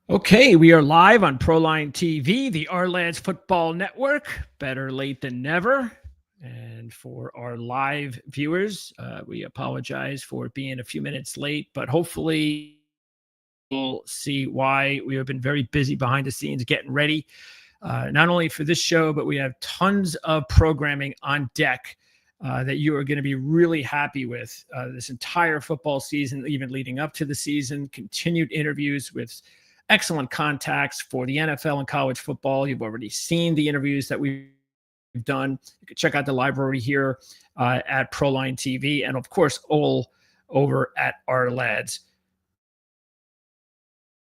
Okay, we are live on Proline TV, the Our Football Network. Better late than never. And for our live viewers, we apologize for being a few minutes late, but hopefully you'll see why we have been very busy behind the scenes getting ready, not only for this show, but we have tons of programming on deck that you are going to be really happy with this entire football season, even leading up to the season, continued interviews with excellent contacts for the NFL and college football. You've already seen the interviews that we've done. You can check out the library here at Proline TV, and of course, all over at Our Lads.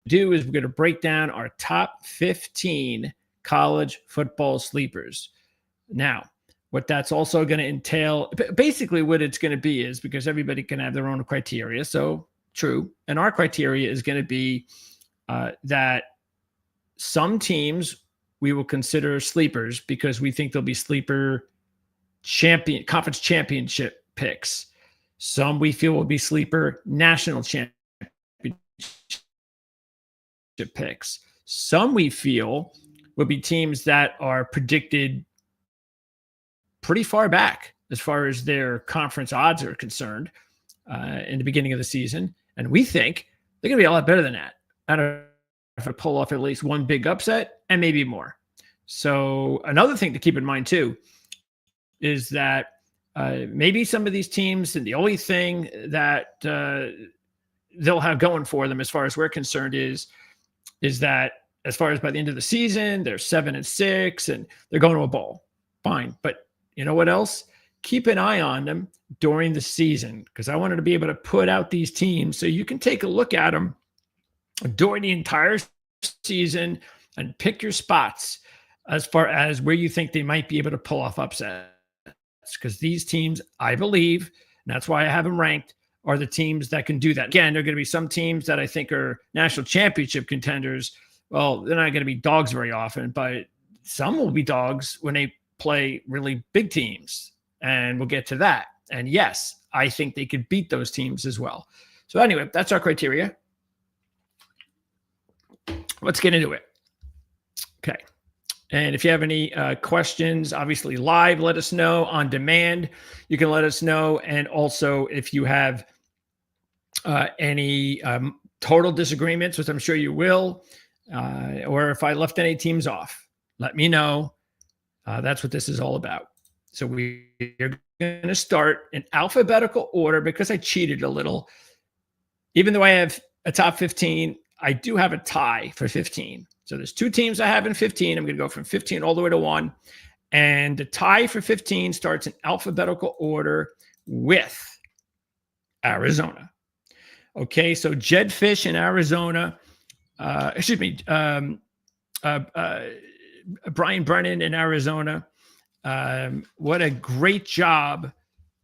Do is we're going to break down our top 15 college football sleepers. Now, what that's also going to entail, basically what it's going to be is, because everybody can have their own criteria, so true, and our criteria is going to be that some teams we will consider sleepers because we think they'll be sleeper conference championship picks. Some we feel will be sleeper national championship picks. Some we feel will be teams that are predicted pretty far back as far as their conference odds are concerned in the beginning of the season. And we think they're going to be a lot better than that. I don't know if I pull off at least one big upset and maybe more. So another thing to keep in mind too is that maybe some of these teams, and the only thing that they'll have going for them as far as we're concerned is that as far as by the end of the season, they're 7-6 and they're going to a bowl. Fine. But you know what else? Keep an eye on them during the season, because I wanted to be able to put out these teams so you can take a look at them during the entire season and pick your spots as far as where you think they might be able to pull off upsets. Because these teams, I believe, and that's why I have them ranked, are the teams that can do that. Again, there are going to be some teams that I think are national championship contenders. Well, they're not going to be dogs very often, but some will be dogs when they play really big teams. And we'll get to that. And yes, I think they could beat those teams as well. So anyway, that's our criteria. Let's get into it. Okay. And if you have any questions, obviously live, let us know. On demand, you can let us know. And also, if you have any total disagreements, which I'm sure you will, or if I left any teams off, let me know. That's what this is all about. So we are going to start in alphabetical order because I cheated a little. Even though I have a top 15, I do have a tie for 15. So there's two teams I have in 15. I'm going to go from 15 all the way to 1. And the tie for 15 starts in alphabetical order with Arizona. Okay, so Jedd Fisch in Arizona. Brian Brennan in Arizona. What a great job.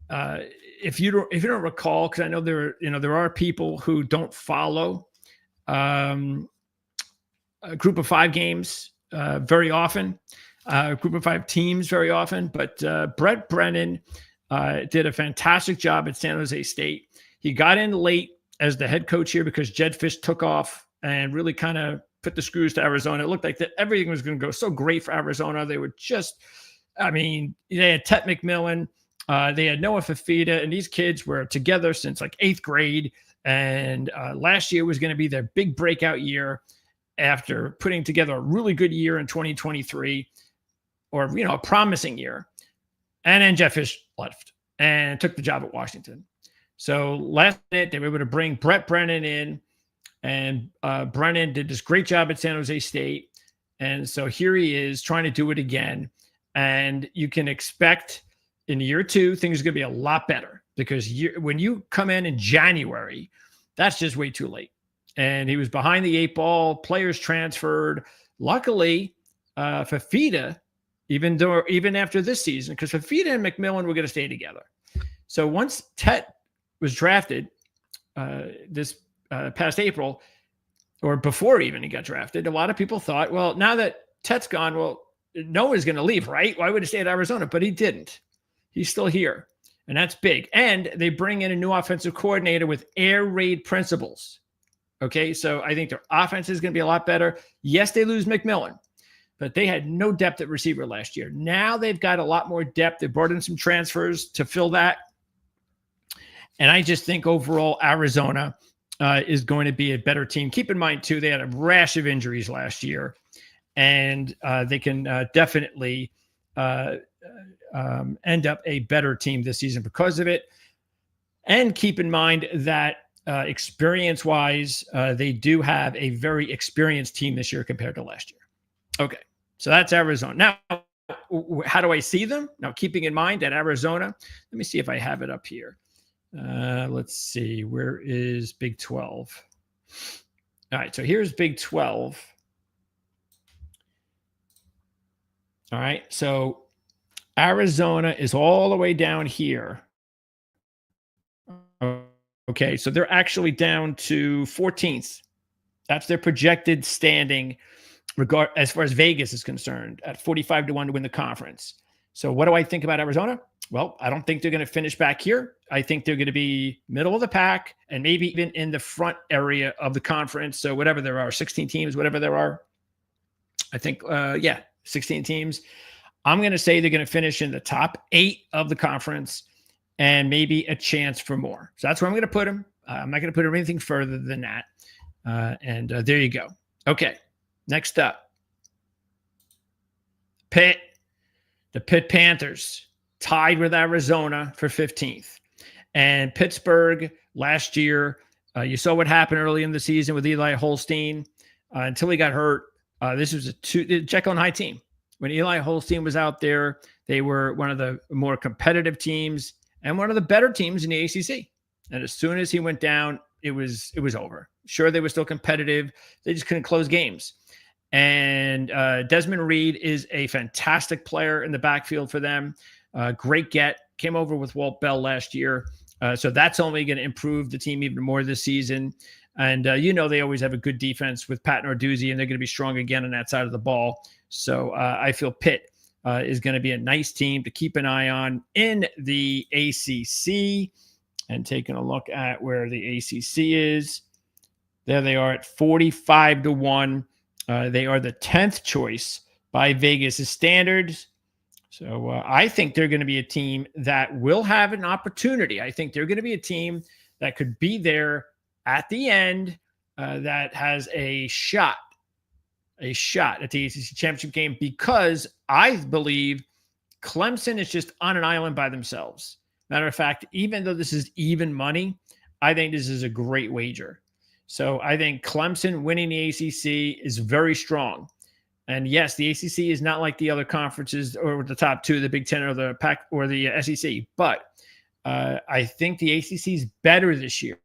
If you don't recall, because I know there are people who don't follow a group of 5 games very often, a group of 5 teams very often. But Brent Brennan did a fantastic job at San Jose State. He got in late as the head coach here because Jedd Fisch took off and really kind of put the screws to Arizona. It looked like that everything was going to go so great for Arizona. They were just, they had Tet McMillan, they had Noah Fifita, and these kids were together since like 8th grade. And last year was going to be their big breakout year after putting together a really good year in 2023, or, a promising year. And then Jedd Fisch left and took the job at Washington. So last minute, they were able to bring Brent Brennan in, and Brennan did this great job at San Jose State. And so here he is trying to do it again. And you can expect in year 2, things are going to be a lot better, because when you come in January, that's just way too late. And he was behind the 8 ball, players transferred. Luckily, Fifita, even after this season, because Fifita and McMillan were going to stay together. So once Tet was drafted this past April, or before even he got drafted, a lot of people thought, well, now that Tet's gone, well, Noah's going to leave, right? Why would he stay at Arizona? But he didn't. He's still here, and that's big. And they bring in a new offensive coordinator with air raid principles. Okay, so I think their offense is going to be a lot better. Yes, they lose McMillan, but they had no depth at receiver last year. Now they've got a lot more depth. They brought in some transfers to fill that. And I just think overall Arizona is going to be a better team. Keep in mind, too, they had a rash of injuries last year, and they can definitely end up a better team this season because of it. And keep in mind that experience-wise, they do have a very experienced team this year compared to last year. Okay, so that's Arizona. Now, how do I see them? Now, keeping in mind that Arizona, let me see if I have it up here. Let's see. Where is Big 12? All right, so here's Big 12. All right, so Arizona is all the way down here. Okay, so they're actually down to 14th. That's their projected standing as far as Vegas is concerned, at 45-1 to win the conference. So what do I think about Arizona? Well, I don't think they're going to finish back here. I think they're going to be middle of the pack and maybe even in the front area of the conference. So whatever there are, 16 teams, whatever there are, I think, 16 teams. I'm going to say they're going to finish in the top 8 of the conference and maybe a chance for more. So that's where I'm going to put them. I'm not going to put them anything further than that. And there you go. Okay, next up. Pitt. The Pitt Panthers tied with Arizona for 15th. And Pittsburgh last year, you saw what happened early in the season with Eli Holstein until he got hurt. This was a Jekyll and Hyde team. When Eli Holstein was out there, they were one of the more competitive teams and one of the better teams in the ACC. And as soon as he went down, it was over. Sure, they were still competitive. They just couldn't close games. And Desmond Reed is a fantastic player in the backfield for them. Great get. Came over with Walt Bell last year. So that's only going to improve the team even more this season. And, they always have a good defense with Pat Narduzzi, and they're going to be strong again on that side of the ball. So I feel Pitt is going to be a nice team to keep an eye on in the ACC. And taking a look at where the ACC is, there they are at 45-1. They are the 10th choice by Vegas' standards. So I think they're going to be a team that will have an opportunity. I think they're going to be a team that could be there at the end that has a shot at the ACC championship game, because I believe Clemson is just on an island by themselves. Matter of fact, even though this is even money, I think this is a great wager. So I think Clemson winning the ACC is very strong. And yes, the ACC is not like the other conferences or the top 2, the Big Ten or the Pac or the SEC. But I think the ACC is better this year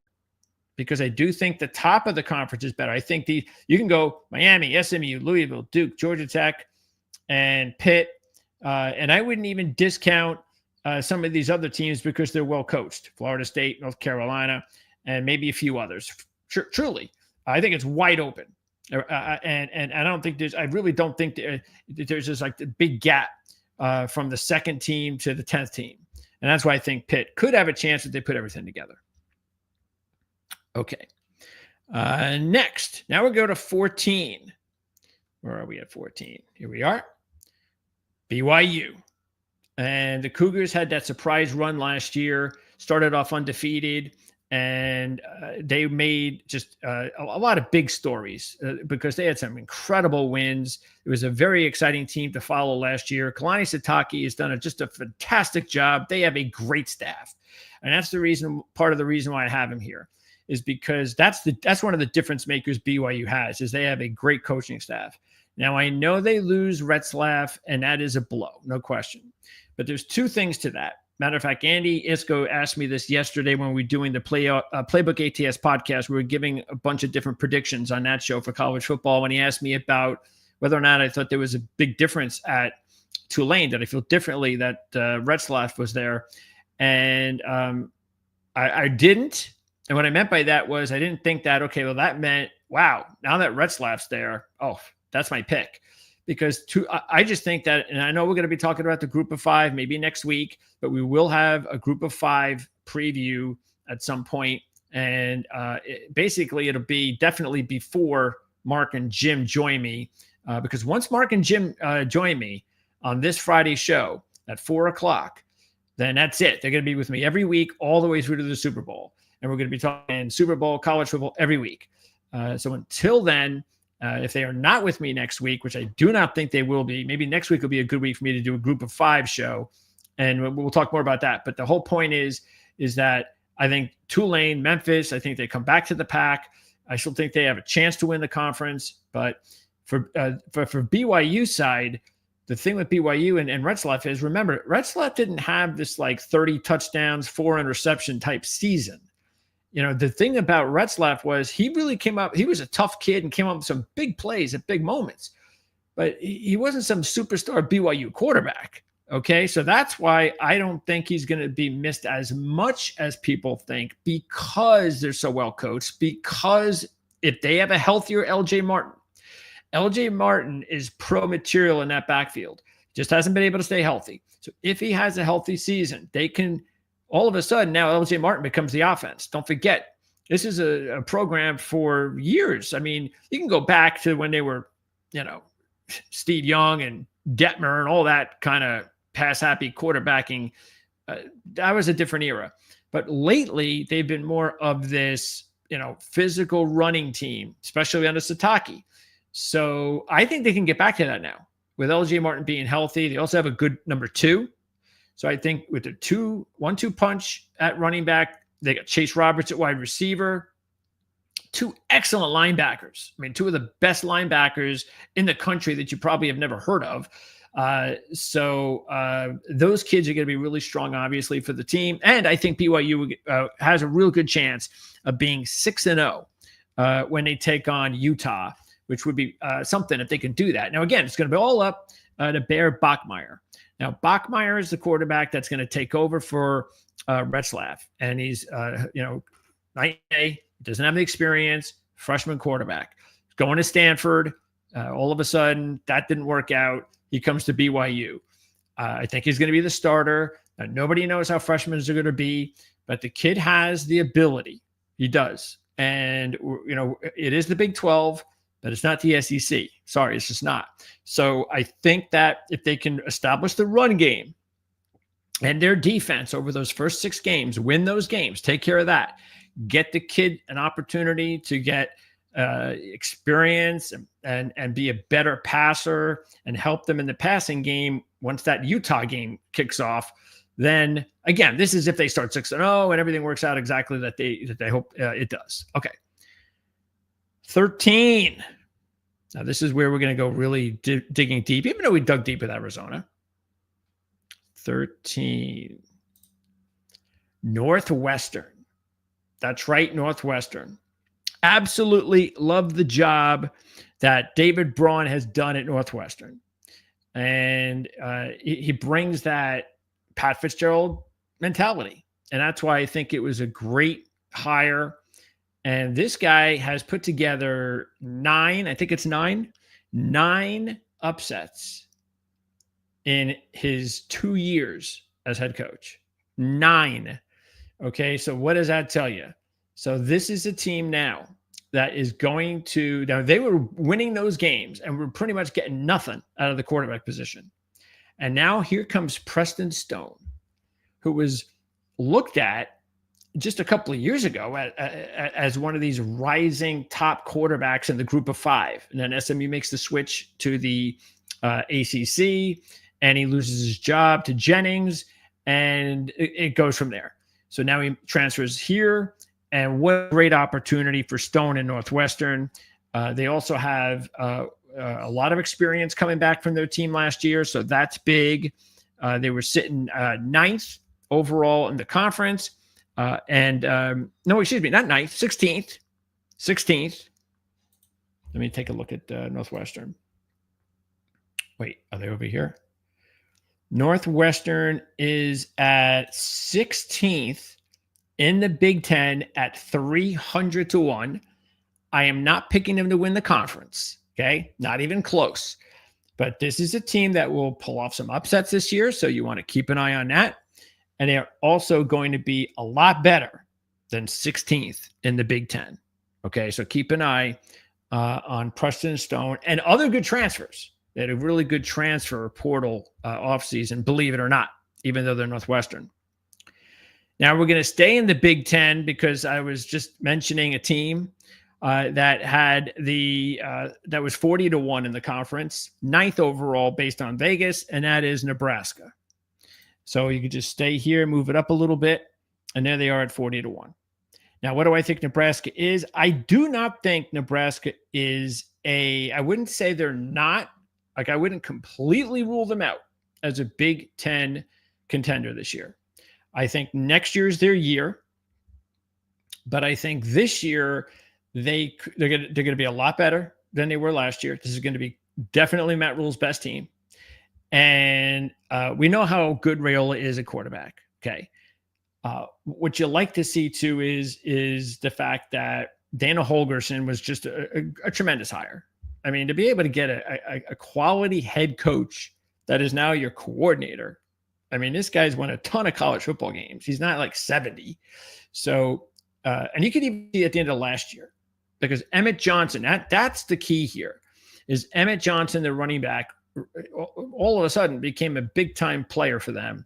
because I do think the top of the conference is better. I think you can go Miami, SMU, Louisville, Duke, Georgia Tech, and Pitt. And I wouldn't even discount some of these other teams because they're well coached. Florida State, North Carolina, and maybe a few others. Truly, I think it's wide open, and I don't think I really don't think there's just like the big gap from the second team to the 10th team, and that's why I think Pitt could have a chance if they put everything together. Okay, next, now we'll go to 14. Where are we at 14? Here we are, BYU, and the Cougars had that surprise run last year, started off undefeated. And they made just a lot of big stories because they had some incredible wins. It was a very exciting team to follow last year. Kalani Sitake has done just a fantastic job. They have a great staff. And that's part of the reason why I have him here is because that's one of the difference makers BYU has, is they have a great coaching staff. Now, I know they lose Retzlaff, and that is a blow, no question. But there's 2 things to that. Matter of fact, Andy Isco asked me this yesterday when we were doing the Playbook ATS podcast. We were giving a bunch of different predictions on that show for college football. When he asked me about whether or not I thought there was a big difference at Tulane, that I feel differently that Retzlaff was there. And I didn't. And what I meant by that was I didn't think that, okay, well, that meant, wow, now that Retzlaff's there, oh, that's my pick. Because I just think that, and I know we're going to be talking about the group of 5 maybe next week, but we will have a group of 5 preview at some point. And basically, it'll be definitely before Mark and Jim join me, because once Mark and Jim join me on this Friday show at 4 o'clock, then that's it. They're going to be with me every week, all the way through to the Super Bowl. And we're going to be talking Super Bowl, college football every week. So until then, if they are not with me next week, which I do not think they will be, maybe next week will be a good week for me to do a group of 5 show. And we'll talk more about that. But the whole point is that I think Tulane, Memphis, I think they come back to the pack. I still think they have a chance to win the conference. But for BYU side, the thing with BYU and Retzlaff is, remember, Retzlaff didn't have this like 30 touchdowns, 4 interception type season. The thing about Retzlaff was he really came up. He was a tough kid and came up with some big plays at big moments. But he wasn't some superstar BYU quarterback. Okay, so that's why I don't think he's going to be missed as much as people think, because they're so well coached, because if they have a healthier LJ Martin is pro material in that backfield. Just hasn't been able to stay healthy. So if he has a healthy season, they can all of a sudden now LJ Martin becomes the offense. Don't forget, this is a program for years. I mean, you can go back to when they were, Steve Young and Detmer and all that kind of pass happy quarterbacking. That was a different era. But lately, they've been more of this, physical running team, especially under Sataki. So I think they can get back to that now with LJ Martin being healthy. They also have a good number 2. So I think with the 1-2 punch at running back, they got Chase Roberts at wide receiver, 2 excellent linebackers. I mean, 2 of the best linebackers in the country that you probably have never heard of. So those kids are going to be really strong, obviously, for the team. And I think BYU has a real good chance of being 6-0 when they take on Utah, which would be something if they can do that. Now, again, it's going to be all up to Bear Bachmeier. Now, Bachmeier is the quarterback that's going to take over for Retzlaff. And he's, night A, doesn't have the experience, freshman quarterback. Going to Stanford. All of a sudden, that didn't work out. He comes to BYU. I think he's going to be the starter. Nobody knows how freshmen are going to be, but the kid has the ability. He does. And, it is the Big 12, but it's not the SEC. Sorry, it's just not. So I think that if they can establish the run game and their defense over those first 6 games, win those games, take care of that, get the kid an opportunity to get experience and be a better passer and help them in the passing game once that Utah game kicks off, then again, this is if they start 6-0 and everything works out exactly that they hope it does. Okay. 13. Now this is where we're going to go really digging deep, even though we dug deep with Arizona. 13. Northwestern. That's right, Northwestern. Absolutely love the job that David Braun has done at Northwestern. And he brings that Pat Fitzgerald mentality. And that's why I think it was a great hire. And this guy has put together 9 upsets in his 2 years as head coach. 9. Okay, so what does that tell you? So this is a team now that is going to, now they were winning those games and we're pretty much getting nothing out of the quarterback position. And now here comes Preston Stone, who was looked at just a couple of years ago as one of these rising top quarterbacks in the group of 5. And then SMU makes the switch to the ACC and he loses his job to Jennings and it goes from there. So now he transfers here. And what a great opportunity for Stone and Northwestern. They also have a lot of experience coming back from their team last year, so that's big. They were sitting 9th overall in the conference. No, excuse me, not 9th, 16th. 16th. Let me take a look at Northwestern. Wait, are they over here? Northwestern is at 16th. In the Big Ten at 300-1. I am not picking them to win the conference. Okay. Not even close. But this is a team that will pull off some upsets this year. So you want to keep an eye on that. And they are also going to be a lot better then 16th in the Big Ten. Okay, so keep an eye on Preston Stone and other good transfers. They had a really good transfer portal offseason, believe it or not, even though they're Northwestern. Now we're going to stay in the Big Ten because I was just mentioning a team that had that was 40-1 in the conference, 9th overall based on Vegas, and that is Nebraska. So you can just stay here, move it up a little bit, and there they are at 40-1. Now, what do I think Nebraska is? I do not think Nebraska is I wouldn't say they're not, like I wouldn't completely rule them out as a Big Ten contender this year. I think next year's their year, but I think this year they're going to be a lot better than they were last year. This is going to be definitely Matt Rule's best team. And we know how good Raiola is at quarterback. Okay. What you like to see too is the fact that Dana Holgorsen was just a tremendous hire. I mean, to be able to get a quality head coach that is now your coordinator. I mean, this guy's won a ton of college football games. He's not like 70. So, and you could even see at the end of last year, because Emmett Johnson, that's the key here, is Emmett Johnson, the running back, all of a sudden became a big-time player for them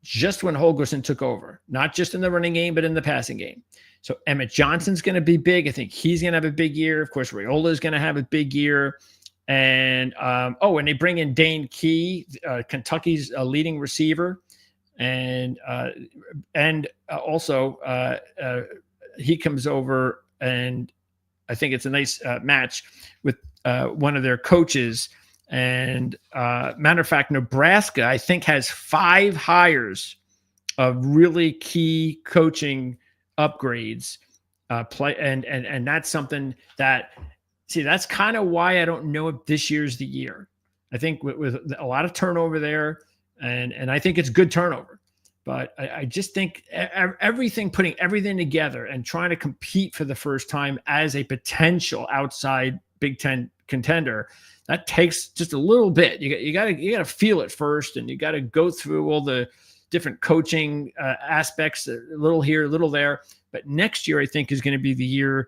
just when Holgorsen took over, not just in the running game, but in the passing game. So Emmett Johnson's going to be big. I think he's going to have a big year. Of course, Raiola is going to have a big year. And, and they bring in Dane Key, Kentucky's leading receiver. And also he comes over, and I think it's a nice match with one of their coaches. And matter of fact, Nebraska, I think, has 5 hires of really key coaching upgrades. And that's something that, see, that's kind of why I don't know if this year's the year. I think with a lot of turnover there, and I think it's good turnover. But I just think putting everything together and trying to compete for the first time as a potential outside Big Ten contender, that takes just a little bit. You got to feel it first, and you got to go through all the different coaching aspects, a little here, a little there. But next year, I think, is going to be the year.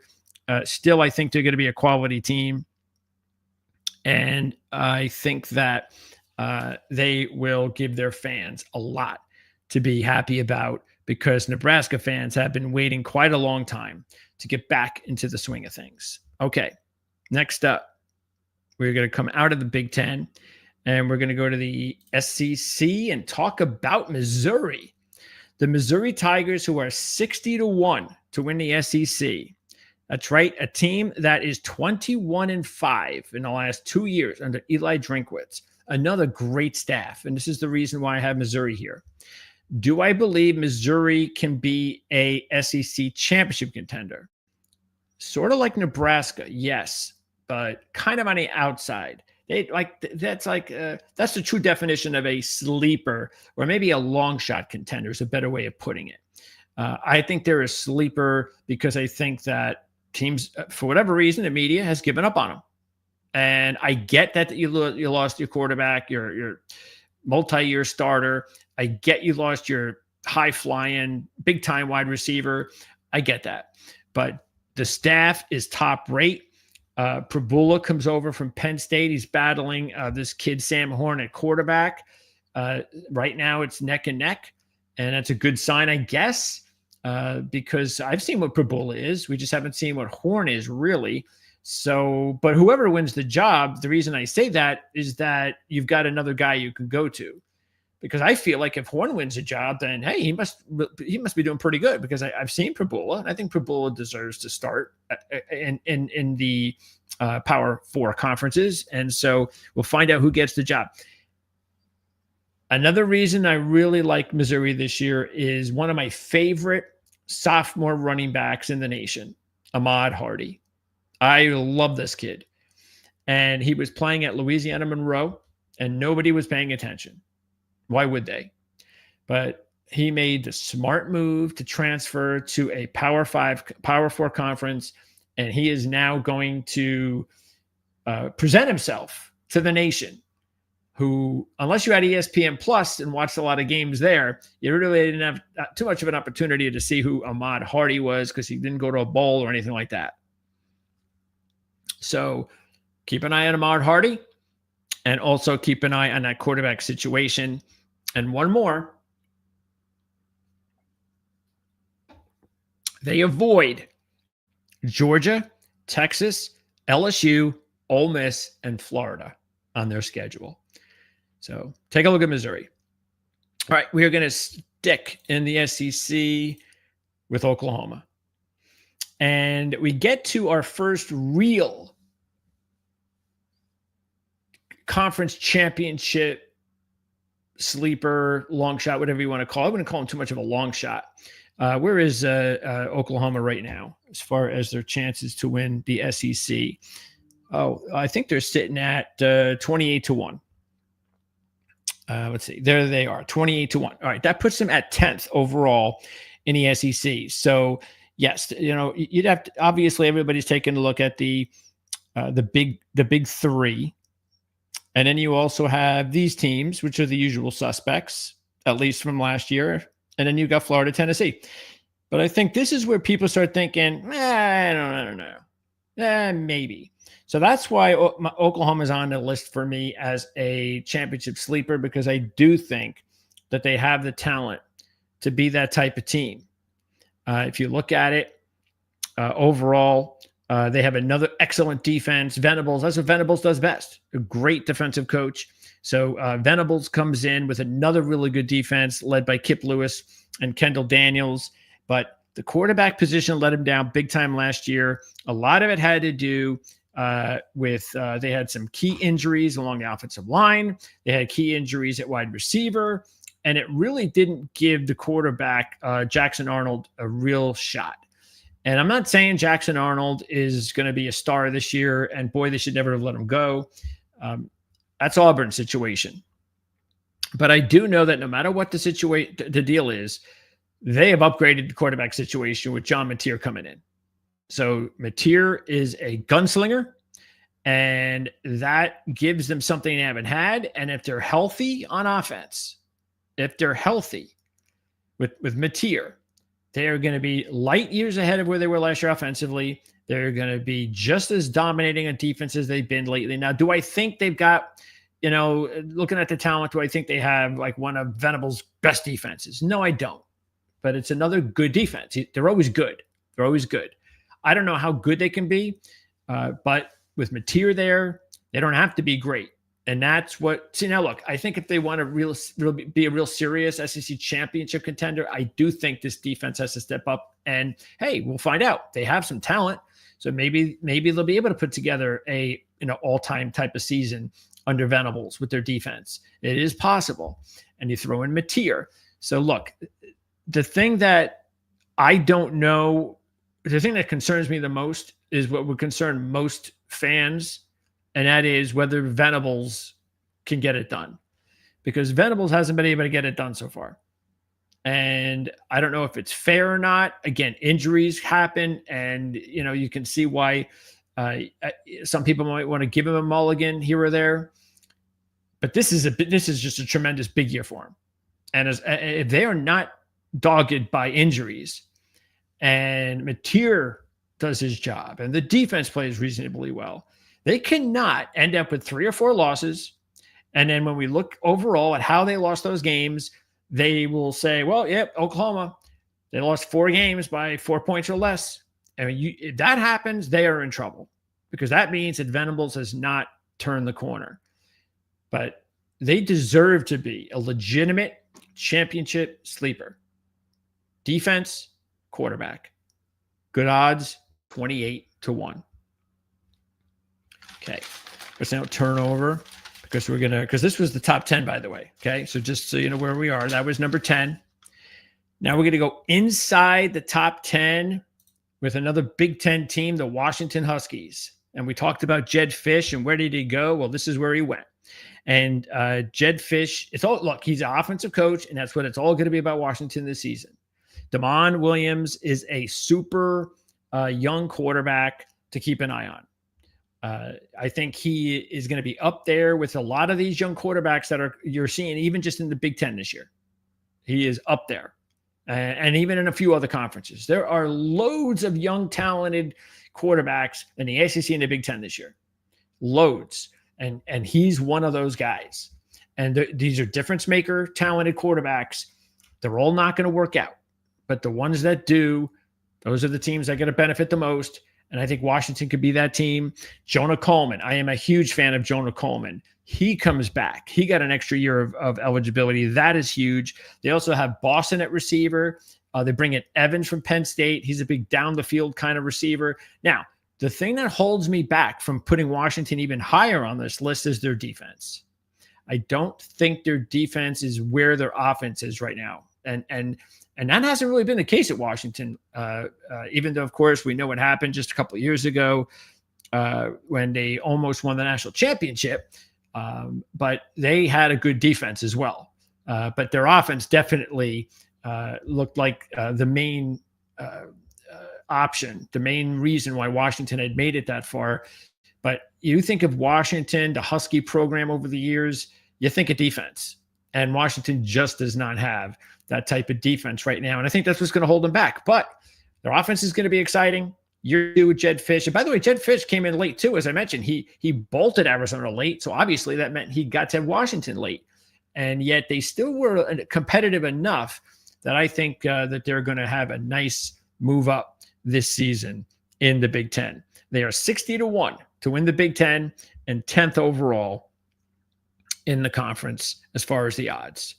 Still, I think they're going to be a quality team, and I think that they will give their fans a lot to be happy about, because Nebraska fans have been waiting quite a long time to get back into the swing of things. Okay, next up, we're going to come out of the Big Ten, and we're going to go to the SEC and talk about Missouri. The Missouri Tigers, who are 60-1 to win the SEC. That's right, a team that is 21-5 in the last 2 years under Eli Drinkwitz. Another great staff, and this is the reason why I have Missouri here. Do I believe Missouri can be a SEC championship contender? Sort of like Nebraska, yes, but kind of on the outside. That's the true definition of a sleeper, or maybe a long shot contender is a better way of putting it. I think they're a sleeper because I think that teams, for whatever reason, the media has given up on them. And I get that you lost your quarterback, your multi-year starter. I get you lost your high-flying, big-time wide receiver. I get that. But the staff is top rate. Prabula comes over from Penn State. He's battling this kid, Sam Horn, at quarterback. Right now, it's neck and neck. And that's a good sign, I guess, because I've seen what Prabula is. We just haven't seen what Horn is, really. So, but whoever wins the job, the reason I say that is that you've got another guy you can go to. Because I feel like if Horn wins a job, then, hey, he must be doing pretty good, because I've seen Prabula, and I think Prabula deserves to start in the Power 4 conferences. And so we'll find out who gets the job. Another reason I really like Missouri this year is one of my favorite sophomore running backs in the nation, Ahmad Hardy. I love this kid. And he was playing at Louisiana Monroe, and nobody was paying attention. Why would they? But he made the smart move to transfer to a Power 4 conference, and he is now going to present himself to the nation. who, unless you had ESPN Plus and watched a lot of games there, you really didn't have too much of an opportunity to see who Ahmad Hardy was because he didn't go to a bowl or anything like that. So keep an eye on Ahmad Hardy and also keep an eye on that quarterback situation. And one more. They avoid Georgia, Texas, LSU, Ole Miss, and Florida on their schedule. So take a look at Missouri. All right, we are going to stick in the SEC with Oklahoma. And we get to our first real conference championship sleeper, long shot, whatever you want to call it. I wouldn't call them too much of a long shot. Where is Oklahoma right now as far as their chances to win the SEC? Oh, I think they're sitting at 28-1. Let's see. There they are, 28-1. All right, that puts them at 10th overall in the SEC. So yes, you'd have to, obviously everybody's taking a look at the big three, and then you also have these teams, which are the usual suspects, at least from last year. And then you got Florida, Tennessee. But I think this is where people start thinking, I don't know. Maybe. So that's why Oklahoma is on the list for me as a championship sleeper, because I do think that they have the talent to be that type of team. If you look at it overall, they have another excellent defense. Venables, that's what Venables does best. A great defensive coach. So Venables comes in with another really good defense led by Kip Lewis and Kendall Daniels. But the quarterback position let him down big time last year. A lot of it had to do with they had some key injuries along the offensive line. They had key injuries at wide receiver. And it really didn't give the quarterback, Jackson Arnold, a real shot. And I'm not saying Jackson Arnold is going to be a star this year, and boy, they should never have let him go. That's Auburn's situation. But I do know that no matter what the deal is, they have upgraded the quarterback situation with John Mateer coming in. So Mateer is a gunslinger, and that gives them something they haven't had. And if they're healthy on offense, if they're healthy with Mateer, they are going to be light years ahead of where they were last year offensively. They're going to be just as dominating on defense as they've been lately. Now, do I think they've got, looking at the talent, do I think they have like one of Venables' best defenses? No, I don't. But it's another good defense. They're always good. They're always good. I don't know how good they can be, but with Mateer there, they don't have to be great. And that's what, see now look, I think if they want to be a real serious SEC championship contender, I do think this defense has to step up, and hey, we'll find out. They have some talent. So maybe they'll be able to put together a all-time type of season under Venables with their defense. It is possible. And you throw in Mateer. So look, the thing that I don't know, the thing that concerns me the most is what would concern most fans, and that is whether Venables can get it done, because Venables hasn't been able to get it done so far. And I don't know if it's fair or not. Again, injuries happen, and you can see why some people might want to give him a mulligan here or there. But this is just a tremendous big year for him. And if they are not dogged by injuries, and Mateer does his job, and the defense plays reasonably well, they cannot end up with 3 or 4 losses. And then when we look overall at how they lost those games, they will say, well, yep, Oklahoma, they lost 4 games by 4 points or less. And if that happens, they are in trouble, because that means that Venables has not turned the corner. But they deserve to be a legitimate championship sleeper. Defense, quarterback. Good odds, 28-1. Okay, let's now turn over, because this was the top 10, by the way. Okay, so just so you know where we are, that was number 10. Now we're going to go inside the top 10 with another Big Ten team, the Washington Huskies. And we talked about Jedd Fisch and where did he go? Well, this is where he went. And Jedd Fisch, he's an offensive coach, and that's what it's all going to be about Washington this season. Damon Williams is a super young quarterback to keep an eye on. I think he is going to be up there with a lot of these young quarterbacks that you're seeing, even just in the Big Ten this year. He is up there, and even in a few other conferences. There are loads of young, talented quarterbacks in the ACC and the Big Ten this year, loads, and he's one of those guys. And these are difference maker, talented quarterbacks. They're all not going to work out, but the ones that do, those are the teams that are going to benefit the most. And I think Washington could be that team. Jonah Coleman. I am a huge fan of Jonah Coleman. He comes back. He got an extra year of eligibility. That is huge. They also have Boston at receiver. They bring in Evans from Penn State. He's a big down the field kind of receiver. Now, the thing that holds me back from putting Washington even higher on this list is their defense. I don't think their defense is where their offense is right now. And that hasn't really been the case at Washington, even though, of course, we know what happened just a couple of years ago when they almost won the national championship. But they had a good defense as well. But their offense definitely looked like the main option, the main reason why Washington had made it that far. But you think of Washington, the Husky program over the years, you think of defense. And Washington just does not have that type of defense right now. And I think that's what's going to hold them back. But their offense is going to be exciting. Year two with Jedd Fisch. And by the way, Jedd Fisch came in late too. As I mentioned, he bolted Arizona late. So obviously that meant he got to Washington late. And yet they still were competitive enough that I think that they're going to have a nice move up this season in the Big Ten. They are 60-1 to win the Big Ten and 10th overall in the conference as far as the odds.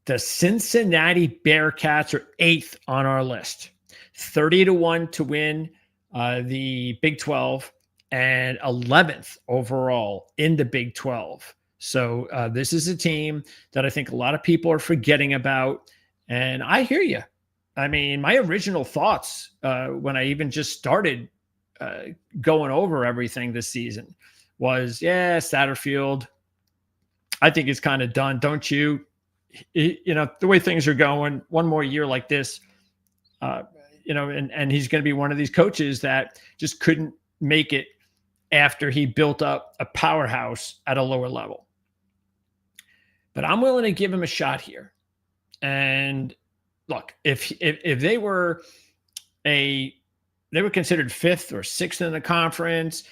The Cincinnati Bearcats are 8th on our list, 30-1 to win the Big 12 and 11th overall in the Big 12. So this is a team that I think a lot of people are forgetting about. And I hear you. I mean, my original thoughts when I even just started going over everything this season was, yeah, Satterfield, I think it's kind of done. Don't you? You know, the way things are going, one more year like this, you know, and he's going to be one of these coaches that just couldn't make it after he built up a powerhouse at a lower level. But I'm willing to give him a shot here. And look, if they were they were considered 5th or 6th in the conference,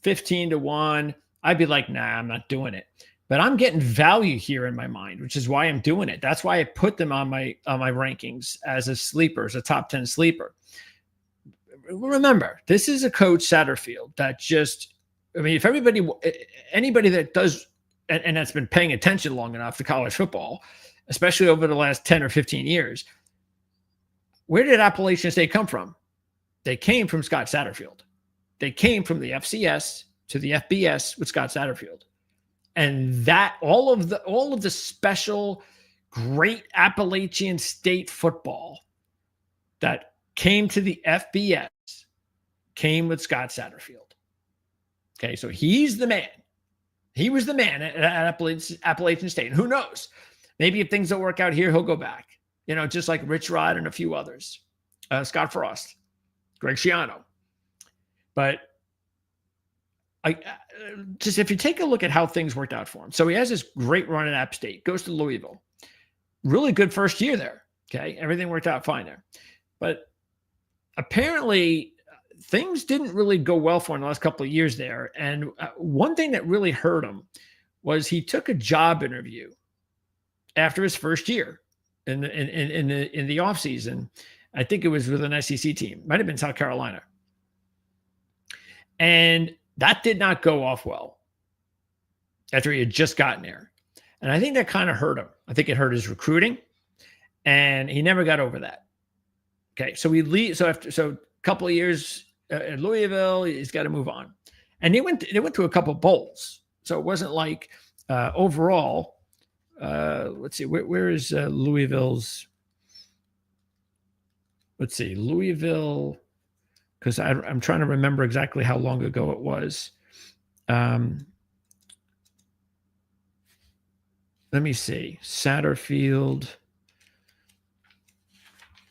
15-1, I'd be like, nah, I'm not doing it. But I'm getting value here in my mind, which is why I'm doing it. That's why I put them on my rankings as a sleeper, as a top 10 sleeper. Remember, this is a coach, Satterfield, that just, I mean, if anybody that does, and that's been paying attention long enough to college football, especially over the last 10 or 15 years, where did Appalachian State come from? They came from Scott Satterfield. They came from the FCS to the FBS with Scott Satterfield. And that all of the special, great Appalachian State football that came to the FBS came with Scott Satterfield. Okay, so he's the man. He was the man at Appalachian State. And who knows? Maybe if things don't work out here, he'll go back. You know, just like Rich Rod and a few others. Scott Frost, Greg Schiano. But just if you take a look at how things worked out for him. So he has this great run at App State, goes to Louisville. Really good first year there. Okay. Everything worked out fine there. But apparently things didn't really go well for him the last couple of years there. And one thing that really hurt him was he took a job interview after his first year in the offseason. I think it was with an SEC team. Might have been South Carolina. And that did not go off well after he had just gotten there. And I think that kind of hurt him. I think it hurt his recruiting, and he never got over that. Okay. So so a couple of years at Louisville, he's got to move on. And they went to a couple of bowls. So it wasn't like overall, let's see, where is Louisville's, let's see, Louisville, because I'm trying to remember exactly how long ago it was. Let me see. Satterfield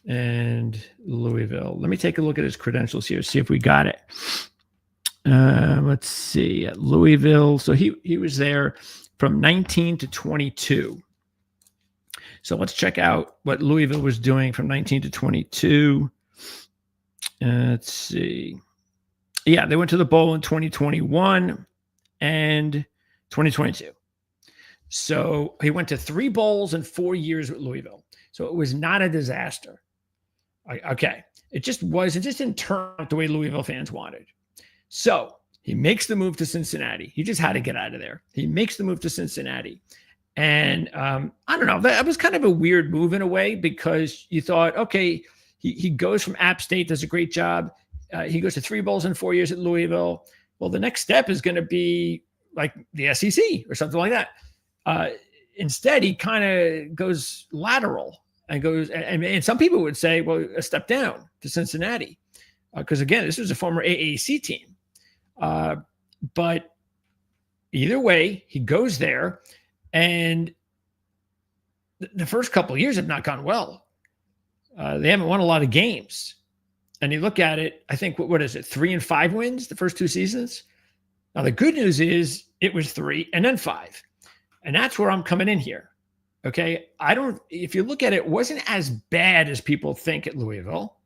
and Louisville. Let me take a look at his credentials here, see if we got it. Let's see, at Louisville. So he was there from 19 to 22. So let's check out what Louisville was doing from 19 to 22. Let's see. Yeah, they went to the bowl in 2021 and 2022. So he went to 3 bowls in 4 years with Louisville. So it was not a disaster. Okay. It just didn't turn out the way Louisville fans wanted. So he makes the move to Cincinnati. He just had to get out of there. He makes the move to Cincinnati. And I don't know, that was kind of a weird move in a way, because you thought, okay, he goes from App State, does a great job. He goes to 3 bowls in 4 years at Louisville. Well, the next step is going to be like the SEC or something like that. Instead, he kind of goes lateral and goes, and some people would say, well, a step down to Cincinnati. Because again, this was a former AAC team. But either way, he goes there. And the first couple of years have not gone well. They haven't won a lot of games. And you look at it, I think, what is it, 3 and 5 wins the first 2 seasons? Now, the good news is it was 3 and then 5. And that's where I'm coming in here. Okay. If you look at it, it wasn't as bad as people think at Louisville.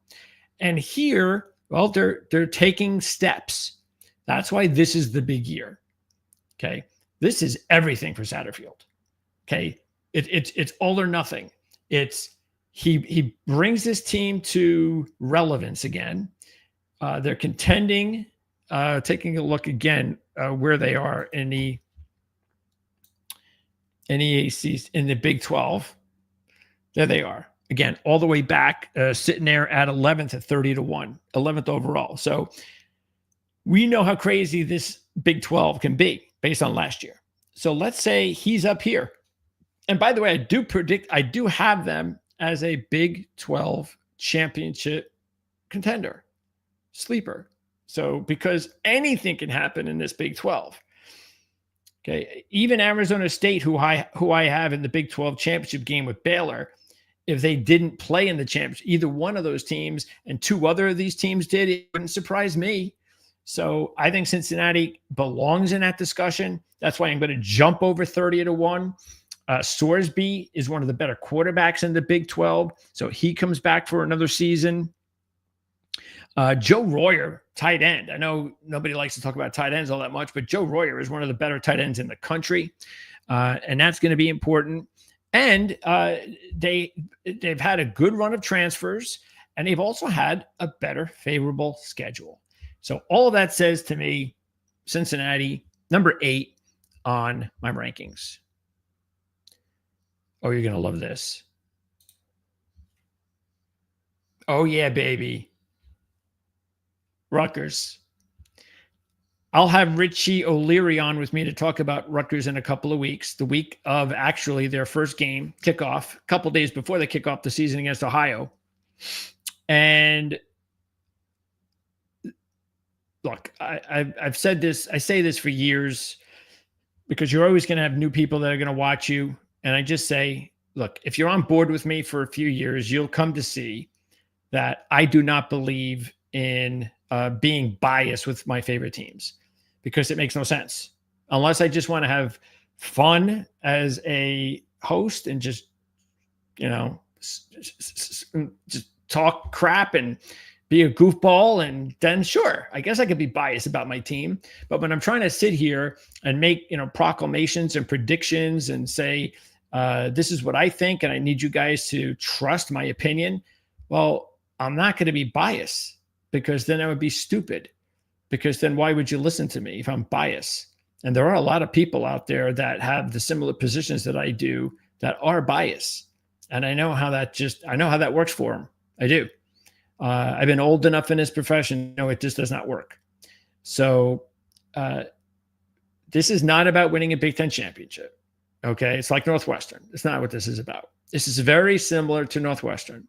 And here, well, they're taking steps. That's why this is the big year. Okay. This is everything for Satterfield. Okay. It's all or nothing. He brings this team to relevance again. They're contending, taking a look again where they are in the NEAC, in the Big 12. There they are. Again, all the way back, sitting there at 11th at 30-1, 11th overall. So we know how crazy this Big 12 can be based on last year. So let's say he's up here. And by the way, I do have them as a Big 12 championship contender, sleeper. So because anything can happen in this Big 12. Okay, even Arizona State, who I have in the Big 12 championship game with Baylor, if they didn't play in the championship, either one of those teams and 2 other of these teams did, it wouldn't surprise me. So I think Cincinnati belongs in that discussion. That's why I'm going to jump over 30-1. Sorsby is one of the better quarterbacks in the Big 12. So he comes back for another season. Joe Royer, tight end. I know nobody likes to talk about tight ends all that much, but Joe Royer is one of the better tight ends in the country. And that's going to be important. And they've had a good run of transfers, and they've also had a better favorable schedule. So all of that says to me, Cincinnati, number 8 on my rankings. Oh, you're going to love this. Oh, yeah, baby. Rutgers. I'll have Richie O'Leary on with me to talk about Rutgers in a couple of weeks, the week of actually their first game kickoff, a couple of days before they kick off the season against Ohio. And look, I've said this, I say this for years, because you're always going to have new people that are going to watch you. And I just say, look, if you're on board with me for a few years, you'll come to see that I do not believe in being biased with my favorite teams, because it makes no sense unless I just want to have fun as a host and just, just talk crap and be a goofball. And then sure, I guess I could be biased about my team. But when I'm trying to sit here and make, proclamations and predictions and say, this is what I think, and I need you guys to trust my opinion. Well, I'm not going to be biased, because then I would be stupid, because then why would you listen to me if I'm biased? And there are a lot of people out there that have the similar positions that I do that are biased. And I know how that works for them. I do. I've been old enough in this profession to know it just does not work. So this is not about winning a Big Ten championship. Okay. It's like Northwestern. It's not what this is about. This is very similar to Northwestern.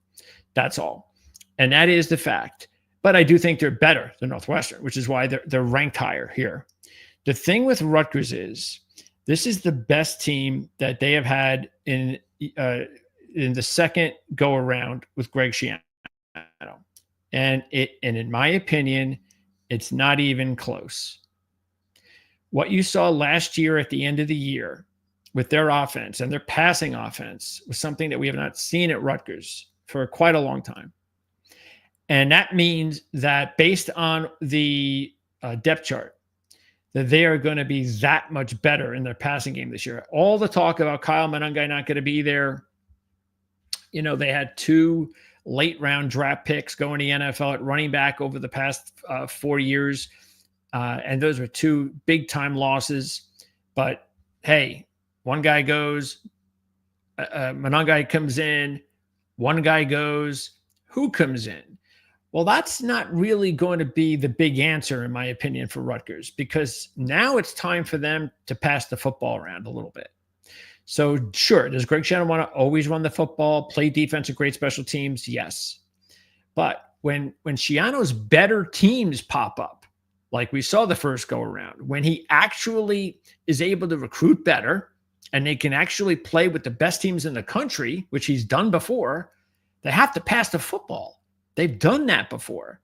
That's all. And that is the fact. But I do think they're better than Northwestern, which is why they're ranked higher here. The thing with Rutgers is this is the best team that they have had in the second go around with Greg Schiano. And in my opinion, It's not even close. What you saw last year at the end of the year with their offense and their passing offense was something that we have not seen at Rutgers for quite a long time. And that means that based on the depth chart, that they are going to be that much better in their passing game this year. All the talk about Kyle Monangai not going to be there. You know, they had 2 late round draft picks going to the NFL at running back over the past 4 years. And those were 2 big time losses. But hey, one guy goes, Monangai comes in, one guy goes, who comes in? Well, that's not really going to be the big answer, in my opinion, for Rutgers, because now it's time for them to pass the football around a little bit. So sure, does Greg Schiano want to always run the football, play defense, and great special teams? Yes. But when Schiano's better teams pop up, like we saw the first go around, when he actually is able to recruit better and they can actually play with the best teams in the country, which he's done before, they have to pass the football. They've done that before,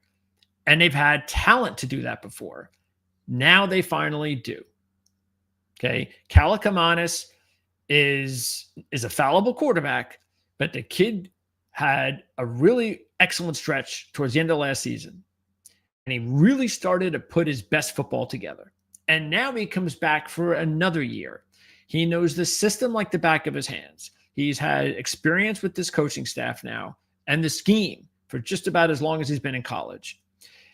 and they've had talent to do that before. Now they finally do. Okay. Kalakamanis is a fallible quarterback, but the kid had a really excellent stretch towards the end of last season. And he really started to put his best football together. And now he comes back for another year. He knows the system like the back of his hands. He's had experience with this coaching staff now and the scheme for just about as long as he's been in college.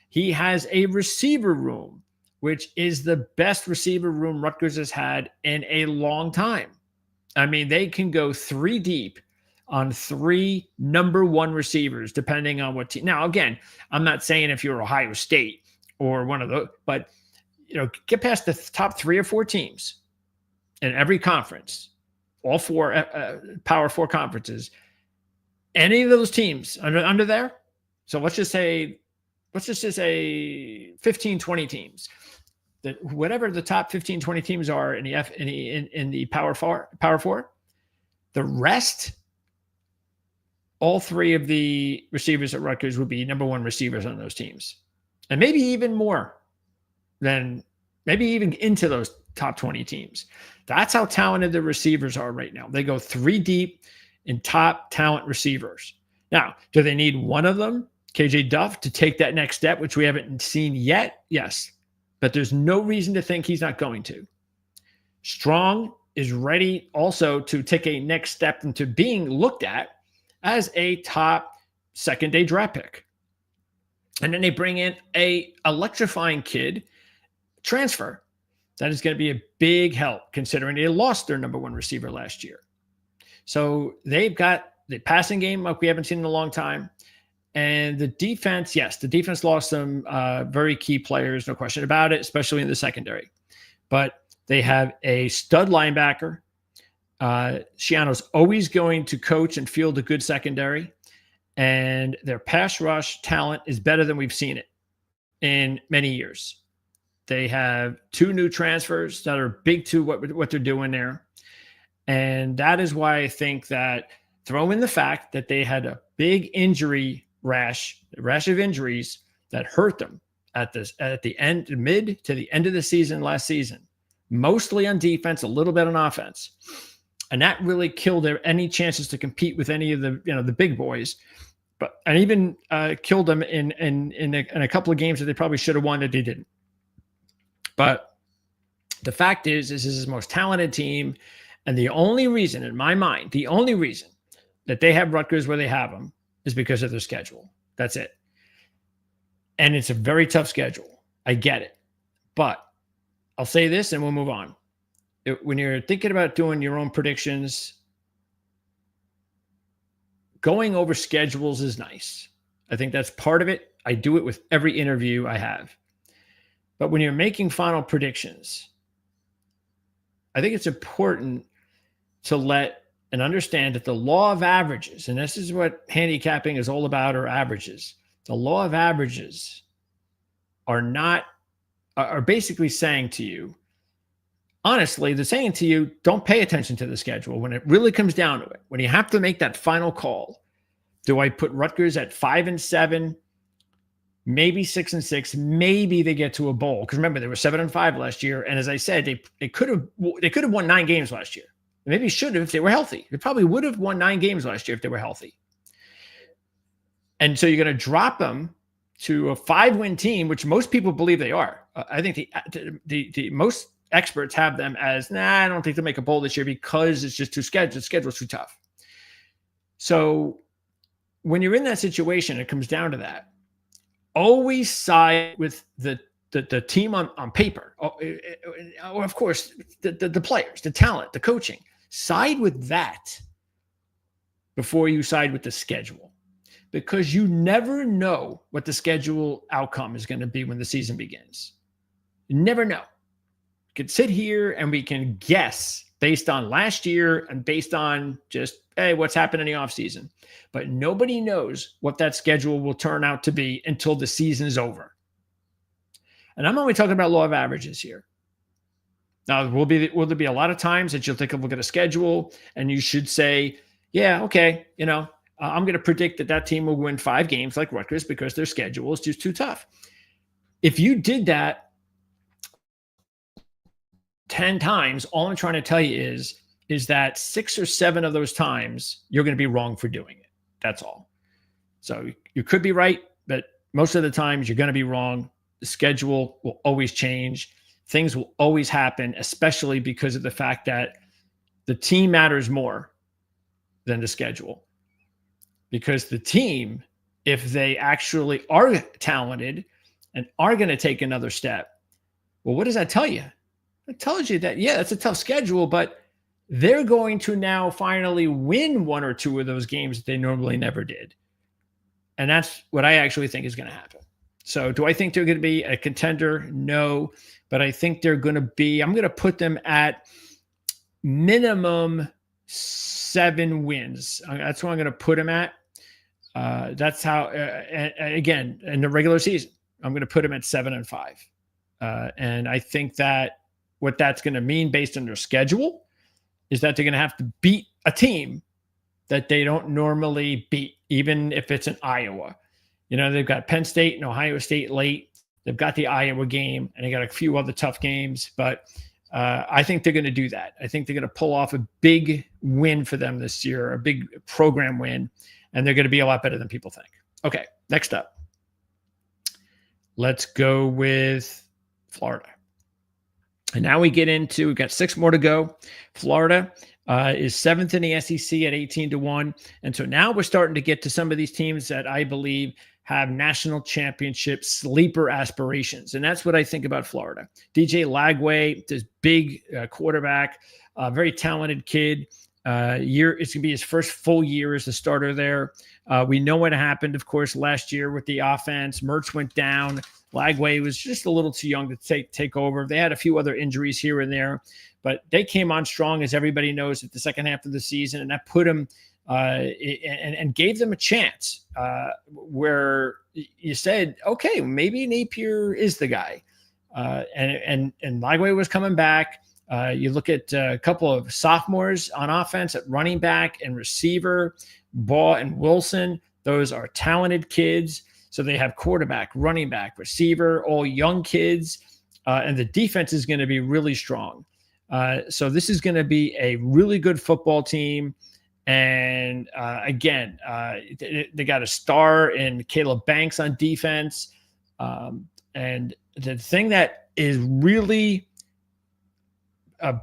He has a receiver room, which is the best receiver room Rutgers has had in a long time. I mean, they can go 3 deep on 3 number 1 receivers, depending on what team. Now, again, I'm not saying if you're Ohio State or one of those, but get past the top 3 or 4 teams in every conference, all 4 Power 4 conferences. Any of those teams under there, so let's just say 15, 20 teams, that whatever the top 15, 20 teams are in the Power 4, the rest, all 3 of the receivers at Rutgers would be number 1 receivers on those teams. And maybe even more than, maybe even into those top 20 teams. That's how talented the receivers are right now. They go 3 deep in top talent receivers. Now, do they need one of them, KJ Duff, to take that next step, which we haven't seen yet? Yes, but there's no reason to think he's not going to. Strong is ready also to take a next step into being looked at as a top second-day draft pick. And then they bring in a electrifying kid transfer. That is going to be a big help considering they lost their number 1 receiver last year. So they've got the passing game like we haven't seen in a long time. And the defense, yes, the defense lost some very key players, no question about it, especially in the secondary. But they have a stud linebacker. Schiano's always going to coach and field a good secondary. And their pass rush talent is better than we've seen it in many years. They have 2 new transfers that are big to what they're doing there. And that is why I think that, throw in the fact that they had a big injury rash of injuries that hurt them at the end, mid to the end of the season last season, mostly on defense, a little bit on offense. And that really killed any chances to compete with any of the big boys, and even killed them in a couple of games that they probably should have won that they didn't. But the fact is, this is his most talented team. And the only reason, in my mind, that they have Rutgers where they have them is because of their schedule. That's it. And it's a very tough schedule. I get it. But I'll say this and we'll move on. When you're thinking about doing your own predictions, going over schedules is nice. I think that's part of it. I do it with every interview I have. But when you're making final predictions, I think it's important to let and understand that the law of averages, and this is what handicapping is all about, or averages. The law of averages are basically saying to you, honestly, they're saying to you, don't pay attention to the schedule when it really comes down to it. When you have to make that final call, do I put Rutgers at 5-7 maybe 6-6, maybe they get to a bowl. Because remember, they were 7-5 last year, and as I said, they could have won 9 games last year. Maybe should have if they were healthy. They probably would have won 9 games last year if they were healthy. And so you're going to drop them to a 5-win team, which most people believe they are. I think the most experts have them as, I don't think they'll make a bowl this year because it's just too scheduled. The schedule's too tough. So when you're in that situation, it comes down to that. Always side with the team on paper. Or of course, the players, the talent, the coaching. Side with that before you side with the schedule. Because you never know what the schedule outcome is going to be when the season begins. You never know. We can sit here and we can guess based on last year and based on just, hey, what's happened in the offseason. But nobody knows what that schedule will turn out to be until the season is over. And I'm only talking about law of averages here. Now, will there be a lot of times that you'll take a look at a schedule and you should say, yeah, okay, I'm going to predict that team will win 5 games like Rutgers because their schedule is just too tough. If you did that 10 times, all I'm trying to tell you is that 6 or 7 of those times you're going to be wrong for doing it. That's all. So you could be right, but most of the times you're going to be wrong. The schedule will always change. Things will always happen, especially because of the fact that the team matters more than the schedule. Because the team, if they actually are talented and are going to take another step, well, what does that tell you? It tells you that, yeah, that's a tough schedule, but they're going to now finally win 1 or 2 of those games that they normally never did. And that's what I actually think is going to happen. So do I think they're going to be a contender? No, but I think they're going to be, I'm going to put them at minimum 7 wins. That's what I'm going to put them at. That's how, again, in the regular season, I'm going to put them at 7-5. And I think that what that's going to mean based on their schedule is that they're going to have to beat a team that they don't normally beat, even if it's in Iowa. They've got Penn State and Ohio State late. They've got the Iowa game, and they got a few other tough games. But I think they're going to do that. I think they're going to pull off a big win for them this year, a big program win, and they're going to be a lot better than people think. Okay, next up. Let's go with Florida. And now we've got 6 more to go. Florida is 7th in the SEC at 18-1. And so now we're starting to get to some of these teams that I believe have national championship sleeper aspirations. And that's what I think about Florida. DJ Lagway, this big quarterback, very talented kid. It's going to be his first full year as a starter there. We know what happened, of course, last year with the offense. Mertz went down. Lagway was just a little too young to take over. They had a few other injuries here and there, but they came on strong, as everybody knows, at the second half of the season, and that put them and gave them a chance where you said, okay, maybe Napier is the guy. And Lagway was coming back. You look at a couple of sophomores on offense at running back and receiver, Baugh and Wilson. Those are talented kids. So they have quarterback, running back, receiver, all young kids. And the defense is going to be really strong. So this is going to be a really good football team. And again, they got a star in Caleb Banks on defense. And the thing that is really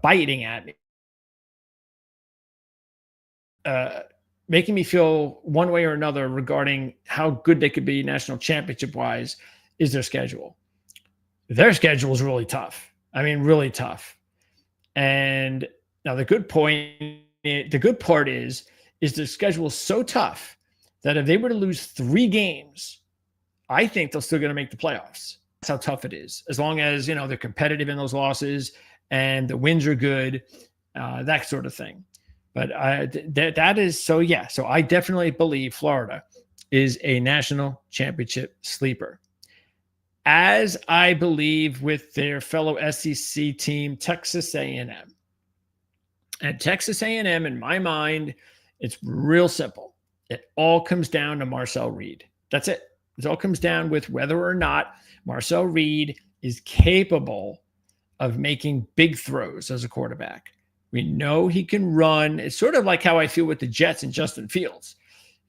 biting at me, making me feel one way or another regarding how good they could be national championship wise, is their schedule. Their schedule is really tough. I mean, really tough. And now the good part is their schedule is so tough that if they were to lose 3 games, I think they're still going to make the playoffs. That's how tough it is. As long as, they're competitive in those losses and the wins are good, that sort of thing. But that is so, yeah. So I definitely believe Florida is a national championship sleeper. As I believe with their fellow SEC team, Texas A&M. And Texas A&M, in my mind, it's real simple. It all comes down to Marcel Reed. That's it. It all comes down with whether or not Marcel Reed is capable of making big throws as a quarterback. We know he can run. It's sort of like how I feel with the Jets and Justin Fields.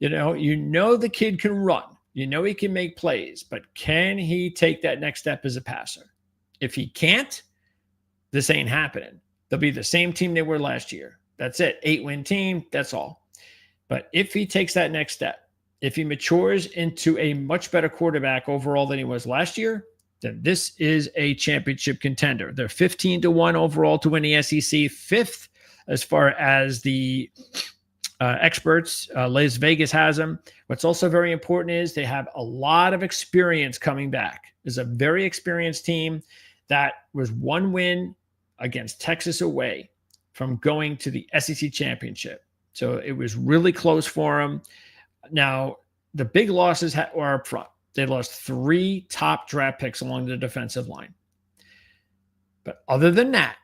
You know the kid can run. You know he can make plays, but can he take that next step as a passer? If he can't, this ain't happening. They'll be the same team they were last year. That's it. 8-win team. That's all. But if he takes that next step, if he matures into a much better quarterback overall than he was last year, then this is a championship contender. They're 15-1 overall to win the SEC, fifth as far as the experts. Las Vegas has them. What's also very important is they have a lot of experience coming back. There's a very experienced team that was one win against Texas away from going to the SEC championship. So it was really close for them. Now, the big losses were up front. They lost 3 top draft picks along the defensive line. But other than that,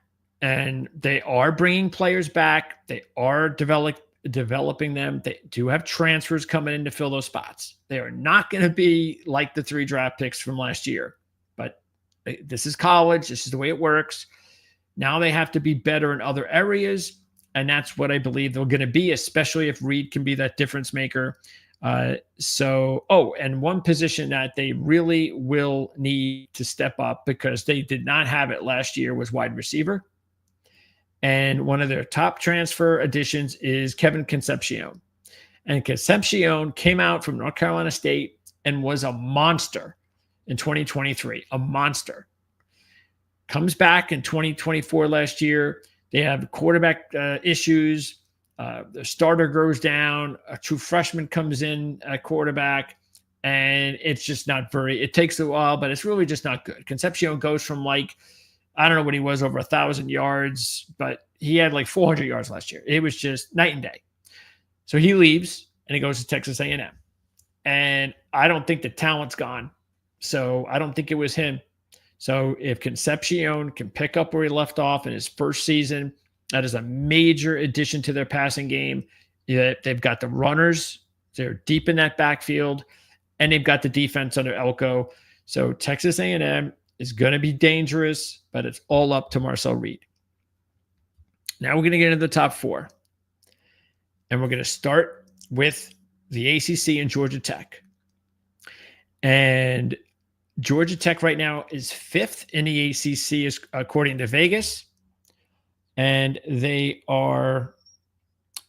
and they are bringing players back, they are developing them. They do have transfers coming in to fill those spots. They are not going to be like the 3 draft picks from last year. But this is college. This is the way it works. Now they have to be better in other areas. And that's what I believe they're going to be, especially if Reed can be that difference maker. And one position that they really will need to step up because they did not have it last year was wide receiver. And one of their top transfer additions is Kevin Concepcion. And Concepcion came out from North Carolina State and was a monster in 2023, a monster. Comes back in 2024 last year. They have quarterback issues. The starter goes down. A true freshman comes in at quarterback, and it's just not it takes a while, but it's really just not good. Concepcion goes from I don't know what he was, over 1,000 yards, but he had 400 yards last year. It was just night and day. So he leaves, and he goes to Texas A&M. And I don't think the talent's gone. So I don't think it was him. So if Concepcion can pick up where he left off in his first season, that is a major addition to their passing game. They've got the runners. They're deep in that backfield, and they've got the defense under Elko. So Texas A&M is going to be dangerous, but it's all up to Marcel Reed. Now we're going to get into the top 4, and we're going to start with the ACC and Georgia Tech. And Georgia Tech right now is 5th in the ACC, according to Vegas. And they are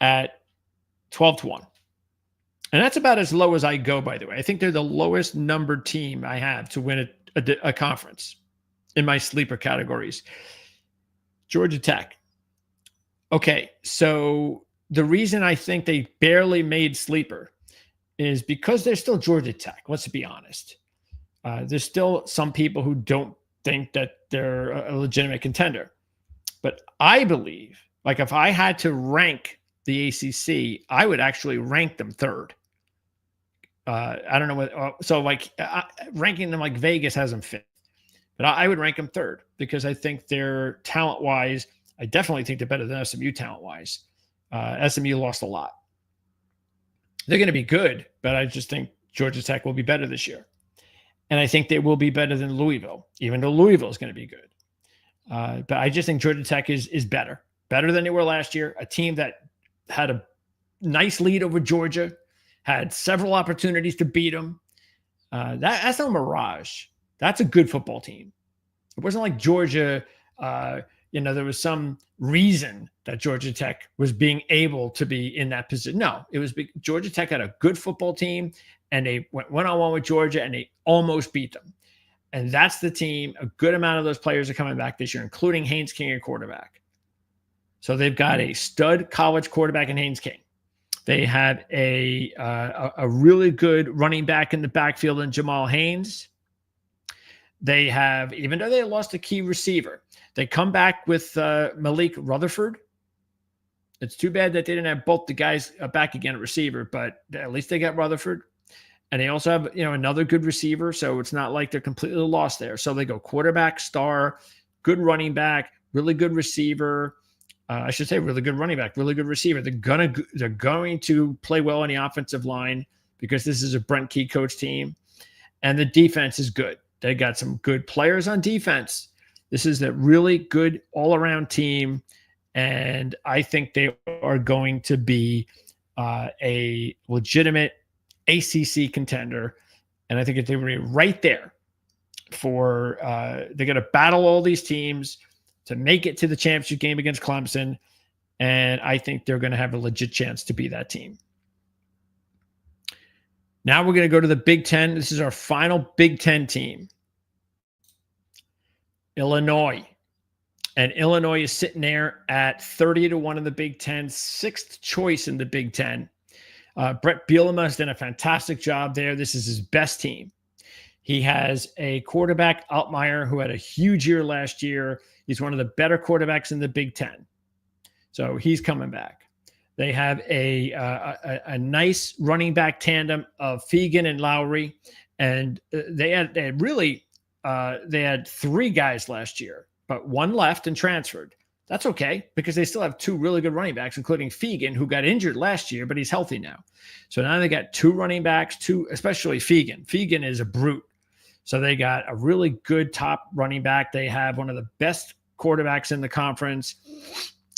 at 12-1. And that's about as low as I go, by the way. I think they're the lowest numbered team I have to win a conference in my sleeper categories. Georgia Tech. Okay, so the reason I think they barely made sleeper is because they're still Georgia Tech. Let's be honest. There's still some people who don't think that they're a legitimate contender. But I believe, if I had to rank the ACC, I would actually rank them 3rd. I don't know what. Ranking them like Vegas has them 5th. But I would rank them 3rd because I think they're talent-wise. I definitely think they're better than SMU talent-wise. SMU lost a lot. They're going to be good, but I just think Georgia Tech will be better this year. And I think they will be better than Louisville, even though Louisville is going to be good. But I just think Georgia Tech is better than they were last year. A team that had a nice lead over Georgia, had several opportunities to beat them. That's no mirage. That's a good football team. It wasn't like Georgia, there was some reason that Georgia Tech was being able to be in that position. No, it was Georgia Tech had a good football team, and they went one-on-one with Georgia, and they almost beat them. And that's the team. A good amount of those players are coming back this year, including Haynes King at quarterback. So they've got a stud college quarterback in Haynes King. They have a really good running back in the backfield in Jamal Haynes. They have, even though they lost a key receiver, they come back with Malik Rutherford. It's too bad that they didn't have both the guys back again at receiver, but at least they got Rutherford. And they also have, another good receiver. So it's not like they're completely lost there. So they go quarterback, star, good running back, really good receiver. I should say really good running back, really good receiver. They're going to play well on the offensive line because this is a Brent Key coach team. and the defense is good. They got some good players on defense. This is a really good all-around team, and I think they are going to be a legitimate ACC contender. And I think if they were right there for they're going to battle all these teams to make it to the championship game against Clemson, and I think they're going to have a legit chance to be that team. Now we're going to go to the Big Ten. This is our final Big Ten team. Illinois. And Illinois is sitting there at 30-1 in the Big Ten, 6th choice in the Big Ten. Brett Bielema has done a fantastic job there. This is his best team. He has a quarterback, Altmaier, who had a huge year last year. He's one of the better quarterbacks in the Big Ten. So he's coming back. They have a nice running back tandem of Fegan and Lowry. And they had 3 guys last year, but one left and transferred. That's okay, because they still have 2 really good running backs, including Fegan, who got injured last year, but he's healthy now. So now they got 2 running backs, especially Fegan. Fegan is a brute. So they got a really good top running back. They have one of the best quarterbacks in the conference.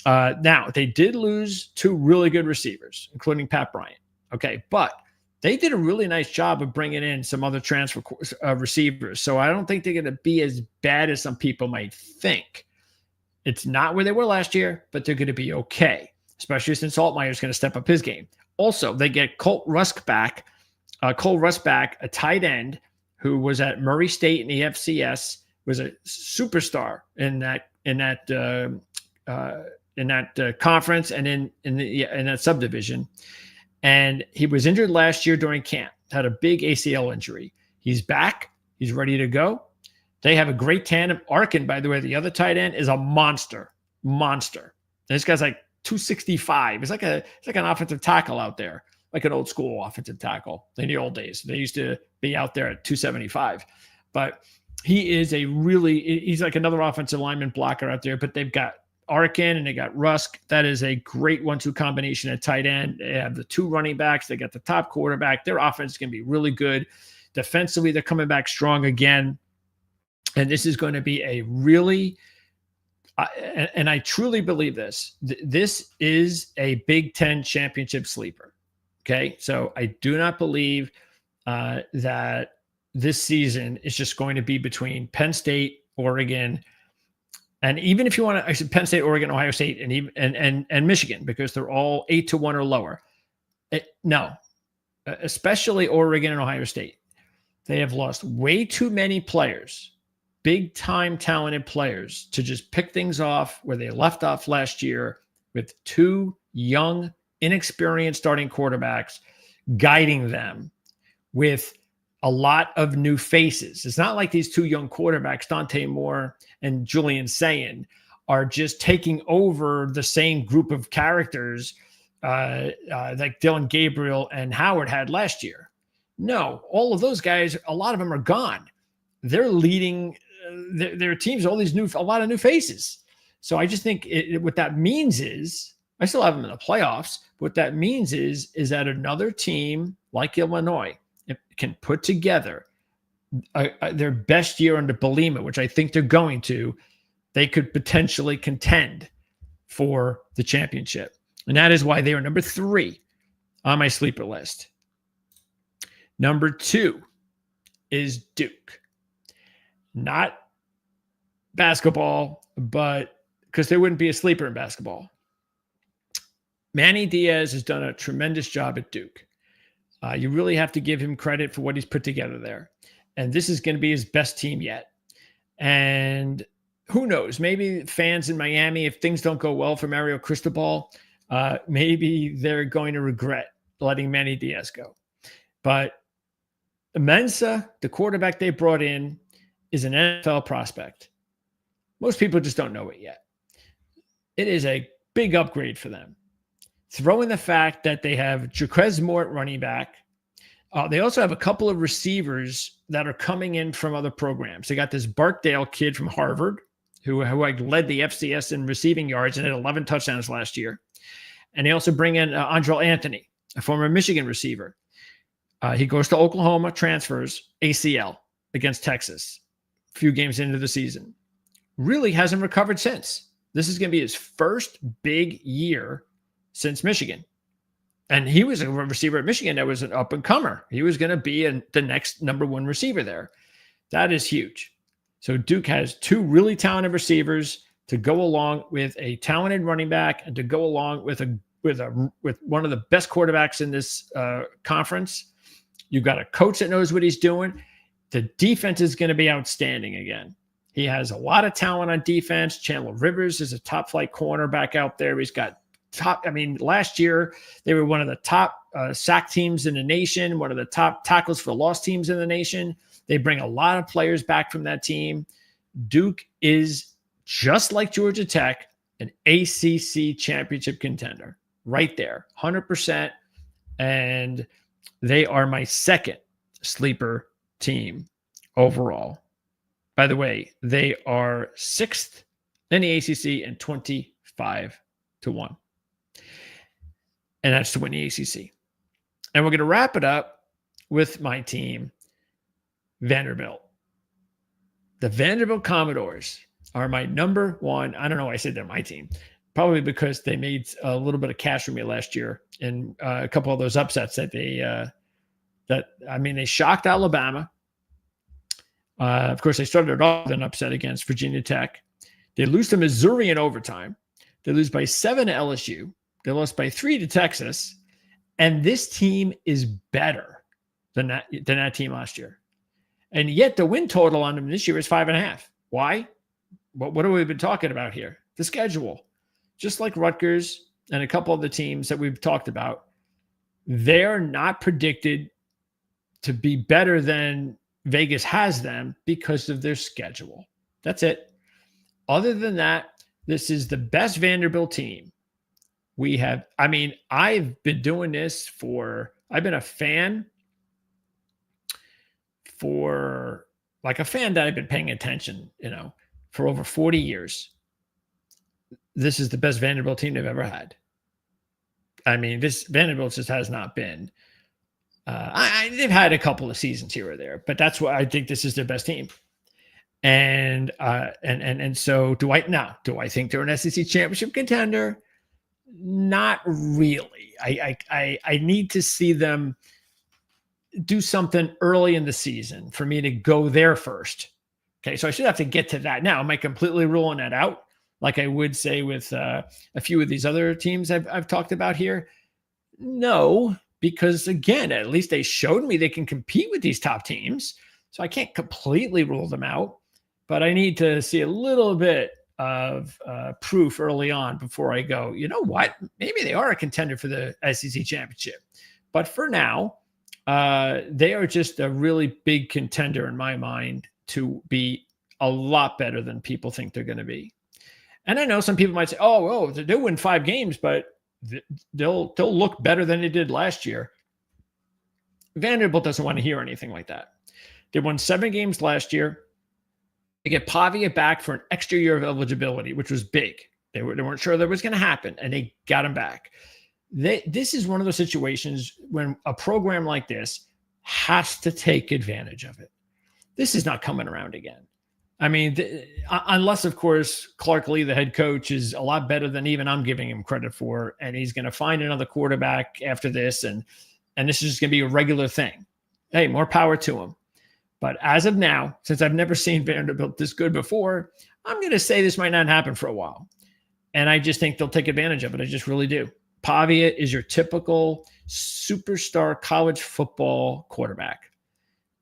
Now, they did lose 2 really good receivers, including Pat Bryant. Okay, but they did a really nice job of bringing in some other transfer receivers. So I don't think they're going to be as bad as some people might think. It's not where they were last year, but they're going to be okay, especially since Altmaier is going to step up his game. Also, they get Cole Rusk back, a tight end who was at Murray State in the FCS, was a superstar in that conference and in that subdivision. And he was injured last year during camp, had a big ACL injury. He's back. He's ready to go. They have a great tandem. Arkin, by the way, the other tight end, is a monster. This guy's like 265. He's like an offensive tackle out there, like an old school offensive tackle in the old days. They used to be out there at 275. But he's like another offensive lineman blocker out there. But they've got Arkin and they got Rusk. That is a great 1-2 combination at tight end. They have the 2 running backs. They got the top quarterback. Their offense is going to be really good. Defensively, they're coming back strong again. And this is going to be a really, and I truly believe this, this is a Big Ten championship sleeper. Okay. So I do not believe that this season is just going to be between Penn State, Oregon, and even if you want to, I said Penn State, Oregon, Ohio State, and even and Michigan, because they're all 8-1 or lower. No, especially Oregon and Ohio State. They have lost way too many players, big time talented players, to just pick things off where they left off last year with 2 young, inexperienced starting quarterbacks guiding them with a lot of new faces. It's not like these 2 young quarterbacks, Dante Moore and Julian Sayin, are just taking over the same group of characters like Dylan Gabriel and Howard had last year. No, all of those guys, a lot of them are gone. They're leading their teams, a lot of new faces. So I just think what that means is, I still have them in the playoffs. What that means is that another team like Illinois can put together their best year under Bielema, which I think they're going to. They could potentially contend for the championship. And that is why they are number 3 on my sleeper list. Number 2 is Duke. Not basketball, but because there wouldn't be a sleeper in basketball. Manny Diaz has done a tremendous job at Duke. You really have to give him credit for what he's put together there. And this is going to be his best team yet. And who knows, maybe fans in Miami, if things don't go well for Mario Cristobal, maybe they're going to regret letting Manny Diaz go. But Mensa, the quarterback they brought in, is an NFL prospect. Most people just don't know it yet. It is a big upgrade for them. Throw in the fact that they have Jaquez Moore at running back. They also have a couple of receivers that are coming in from other programs. They got this Barkdale kid from Harvard who led the FCS in receiving yards and had 11 touchdowns last year. And they also bring in Andrel Anthony, a former Michigan receiver. He goes to Oklahoma, transfers ACL against Texas a few games into the season. Really hasn't recovered since. This is going to be his first big year since Michigan. And he was a receiver at Michigan that was an up-and-comer. He was going to be the next number one receiver there. That is huge. So Duke has two really talented receivers to go along with a talented running back and to go along with one of the best quarterbacks in this conference. You've got a coach that knows what he's doing. The defense is going to be outstanding again. He has a lot of talent on defense. Chandler Rivers is a top flight cornerback out there. He's got last year they were one of the top sack teams in the nation, one of the top tackles for loss teams in the nation. They bring a lot of players back from that team. Duke is, just like Georgia Tech, an ACC championship contender right there, 100%. And they are my second sleeper team overall. By the way, they are 6th in the ACC and 25-1. And that's to win the ACC. And we're going to wrap it up with my team, Vanderbilt. The Vanderbilt Commodores are my number one. I don't know why I said they're my team. Probably because they made a little bit of cash for me last year in a couple of those upsets that they shocked Alabama. Of course, they started off with an upset against Virginia Tech. They lose to Missouri in overtime. They lose by 7 to LSU. They lost by 3 to Texas. And this team is better than that team last year. And yet the win total on them this year is 5.5. Why? What have we been talking about here? The schedule. Just like Rutgers and a couple of the teams that we've talked about, they're not predicted to be better than Vegas has them because of their schedule. That's it. Other than that, this is the best Vanderbilt team we have. I mean, I've been doing this I've been a fan like a fan that I've been paying attention, for over 40 years. This is the best Vanderbilt team they've ever had. I mean, this Vanderbilt just has not been. They've had a couple of seasons here or there, but that's why I think this is their best team. And so do I think they're an SEC championship contender? Not really. I need to see them do something early in the season for me to go there first. Okay, so I should have to get to that now. Am I completely ruling that out, like I would say with a few of these other teams I've talked about here? No, because again, at least they showed me they can compete with these top teams. So I can't completely rule them out, but I need to see a little bit of proof early on before I go, you know what? Maybe they are a contender for the SEC championship. But for now, they are just a really big contender in my mind to be a lot better than people think they're going to be. And I know some people might say, oh, they'll win 5 games, but they'll look better than they did last year. Vanderbilt doesn't want to hear anything like that. They won 7 games last year. They get Pavia back for an extra year of eligibility, which was big. They weren't sure that was going to happen, and they got him back. This is one of those situations when a program like this has to take advantage of it. This is not coming around again. I mean, unless, of course, Clark Lee, the head coach, is a lot better than even I'm giving him credit for, and he's going to find another quarterback after this, and this is just going to be a regular thing. Hey, more power to him. But as of now, since I've never seen Vanderbilt this good before, I'm going to say this might not happen for a while. And I just think they'll take advantage of it. I just really do. Pavia is your typical superstar college football quarterback.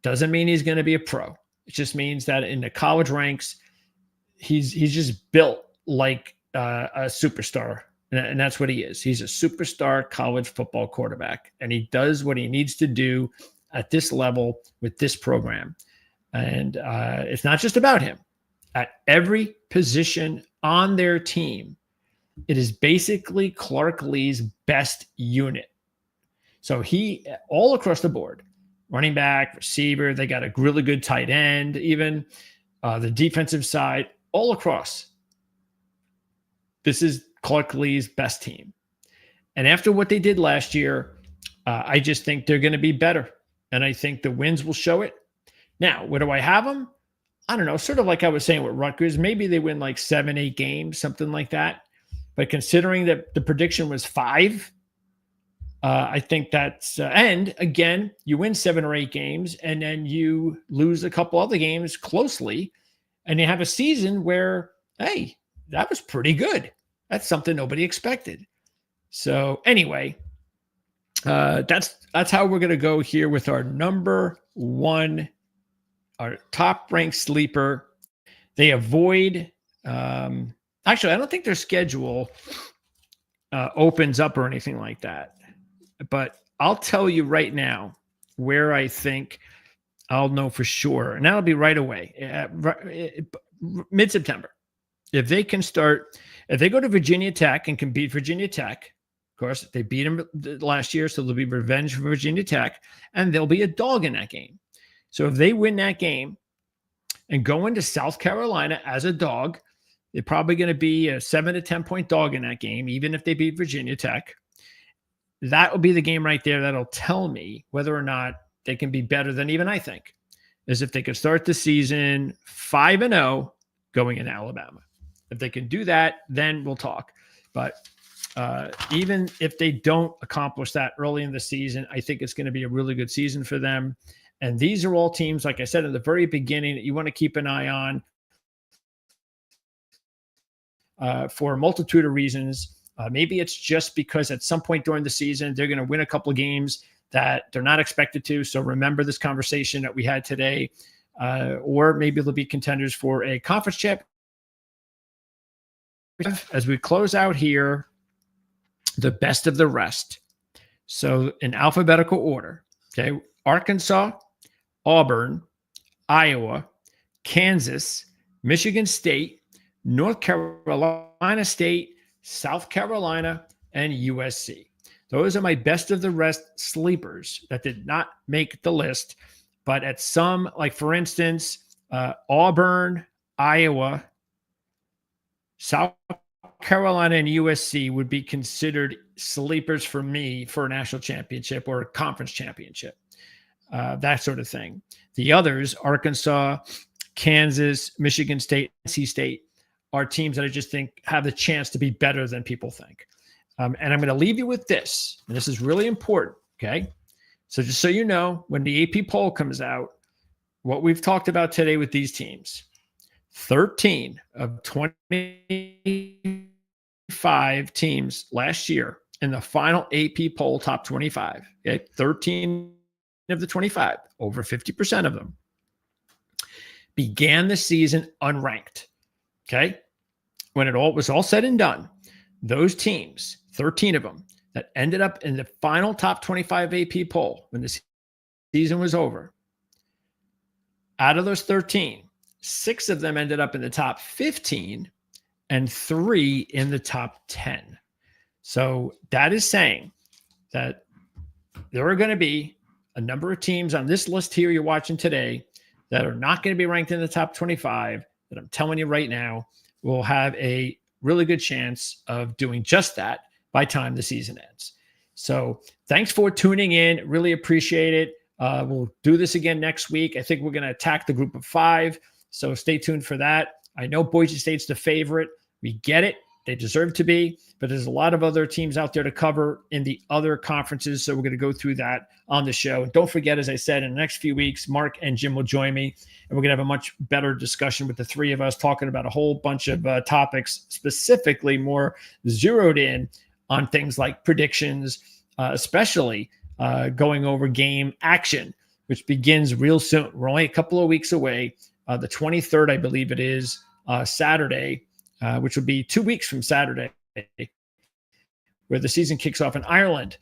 Doesn't mean he's going to be a pro. It just means that in the college ranks, he's just built like a superstar. And that's what he is. He's a superstar college football quarterback. And he does what he needs to do at this level with this program. And it's not just about him. At every position on their team, it is basically Clark Lee's best unit. So he, all across the board, running back, receiver, they got a really good tight end, even the defensive side, all across. This is Clark Lee's best team. And after what they did last year, I just think they're going to be better. and I think the wins will show it. Now, where do I have them? I don't know, sort of like I was saying with Rutgers, maybe they win like 7, 8 games, something like that. But considering that the prediction was 5, I think that's, and again, you win 7 or 8 games and then you lose a couple other games closely, and you have a season where, hey, that was pretty good. That's something nobody expected. So anyway, that's how we're going to go here with our number 1, our top ranked sleeper. They avoid, actually, I don't think their schedule opens up or anything like that. But I'll tell you right now where I think I'll know for sure. And that'll be right away, mid-September. If they can start, if they go to Virginia Tech and can beat Virginia Tech, of course, they beat them last year, so there'll be revenge for Virginia Tech, and there'll be a dog in that game. So if they win that game and go into South Carolina as a dog, they're probably going to be a 7 to 10 point dog in that game, even if they beat Virginia Tech. That will be the game right there that'll tell me whether or not they can be better than even I think, is if they could start the season 5-0 going in Alabama. If they can do that, then we'll talk. But even if they don't accomplish that early in the season, I think it's going to be a really good season for them. And these are all teams, like I said in the very beginning, that you want to keep an eye on for a multitude of reasons. Maybe it's just because at some point during the season, they're going to win a couple of games that they're not expected to. So remember this conversation that we had today. Or maybe they'll be contenders for a conference championship. As we close out here, the best of the rest. So in alphabetical order, okay, Arkansas, Auburn, Iowa, Kansas, Michigan State, North Carolina State, South Carolina, and USC. Those are my best of the rest sleepers that did not make the list. But at some, like for instance, Auburn, Iowa, South Carolina, and USC would be considered sleepers for me for a national championship or a conference championship, that sort of thing. The others, Arkansas, Kansas, Michigan State, NC State, are teams that I just think have the chance to be better than people think. And I'm going to leave you with this, and this is really important, okay? So just so you know, when the AP poll comes out, what we've talked about today with these teams, 13 of 25 teams last year in the final AP poll top 25, okay? 13 of the 25, over 50% of them, began the season unranked, okay? When it all was all said and done, those teams, 13 of them, that ended up in the final top 25 AP poll when the season was over, out of those 13, 6 of them ended up in the top 15 and 3 in the top 10. So that is saying that there are going to be a number of teams on this list here you're watching today that are not going to be ranked in the top 25, that I'm telling you right now will have a really good chance of doing just that by time the season ends. So thanks for tuning in. Really appreciate it. We'll do this again next week. I think we're going to attack the group of 5. So stay tuned for that. I know Boise State's the favorite. We get it. They deserve to be, but there's a lot of other teams out there to cover in the other conferences. So we're going to go through that on the show. And don't forget, as I said, in the next few weeks, Mark and Jim will join me, and we're going to have a much better discussion with the 3 of us talking about a whole bunch of topics, specifically more zeroed in on things like predictions, especially going over game action, which begins real soon. We're only a couple of weeks away. The 23rd, I believe it is, Saturday, which would be 2 weeks from Saturday, where the season kicks off in Ireland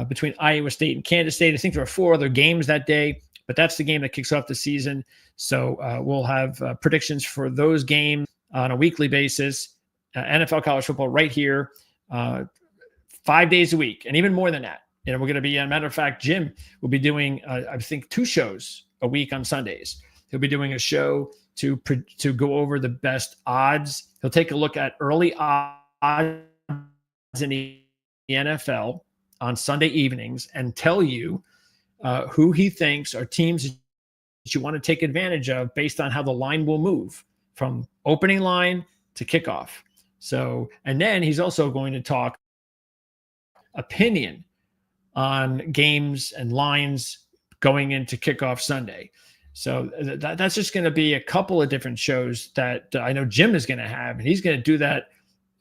between Iowa State and Kansas State. I think there are 4 other games that day, but that's the game that kicks off the season. So we'll have predictions for those games on a weekly basis. NFL college football right here, 5 days a week, and even more than that. You know, we're going to be, as a matter of fact, Jim will be doing, I think, 2 shows a week on Sundays. He'll be doing a show to go over the best odds. He'll take a look at early odds in the NFL on Sunday evenings and tell you who he thinks are teams that you want to take advantage of based on how the line will move from opening line to kickoff. So, and then he's also going to talk opinion on games and lines going into kickoff Sunday. So that's just going to be a couple of different shows that I know Jim is going to have, and he's going to do that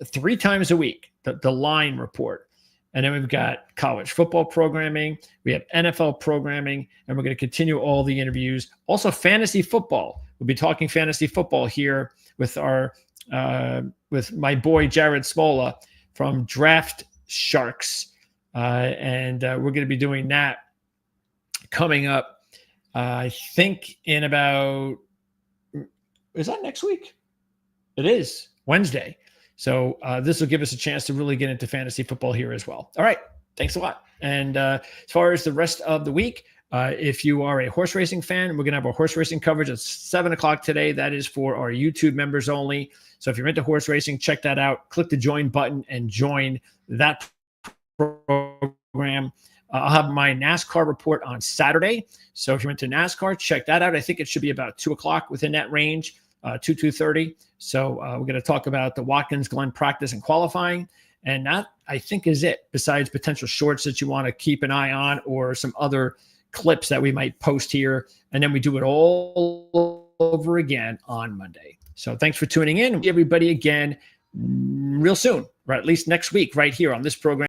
3 times a week, the line report. And then we've got college football programming, we have NFL programming, and we're going to continue all the interviews. Also, fantasy football. We'll be talking fantasy football here with our with my boy Jared Smola from Draft Sharks, and we're going to be doing that coming up. I think in about, is that next week? It is Wednesday. So this will give us a chance to really get into fantasy football here as well. All right. Thanks a lot. And as far as the rest of the week, if you are a horse racing fan, we're going to have our horse racing coverage at 7 o'clock today. That is for our YouTube members only. So if you're into horse racing, check that out. Click the join button and join that program. I'll have my NASCAR report on Saturday. So if you're into NASCAR, check that out. I think it should be about 2 o'clock within that range, 2:30. So we're going to talk about the Watkins Glen practice and qualifying. And that, I think, is it, besides potential shorts that you want to keep an eye on or some other clips that we might post here. And then we do it all over again on Monday. So thanks for tuning in. Everybody again real soon, or at least next week right here on this program.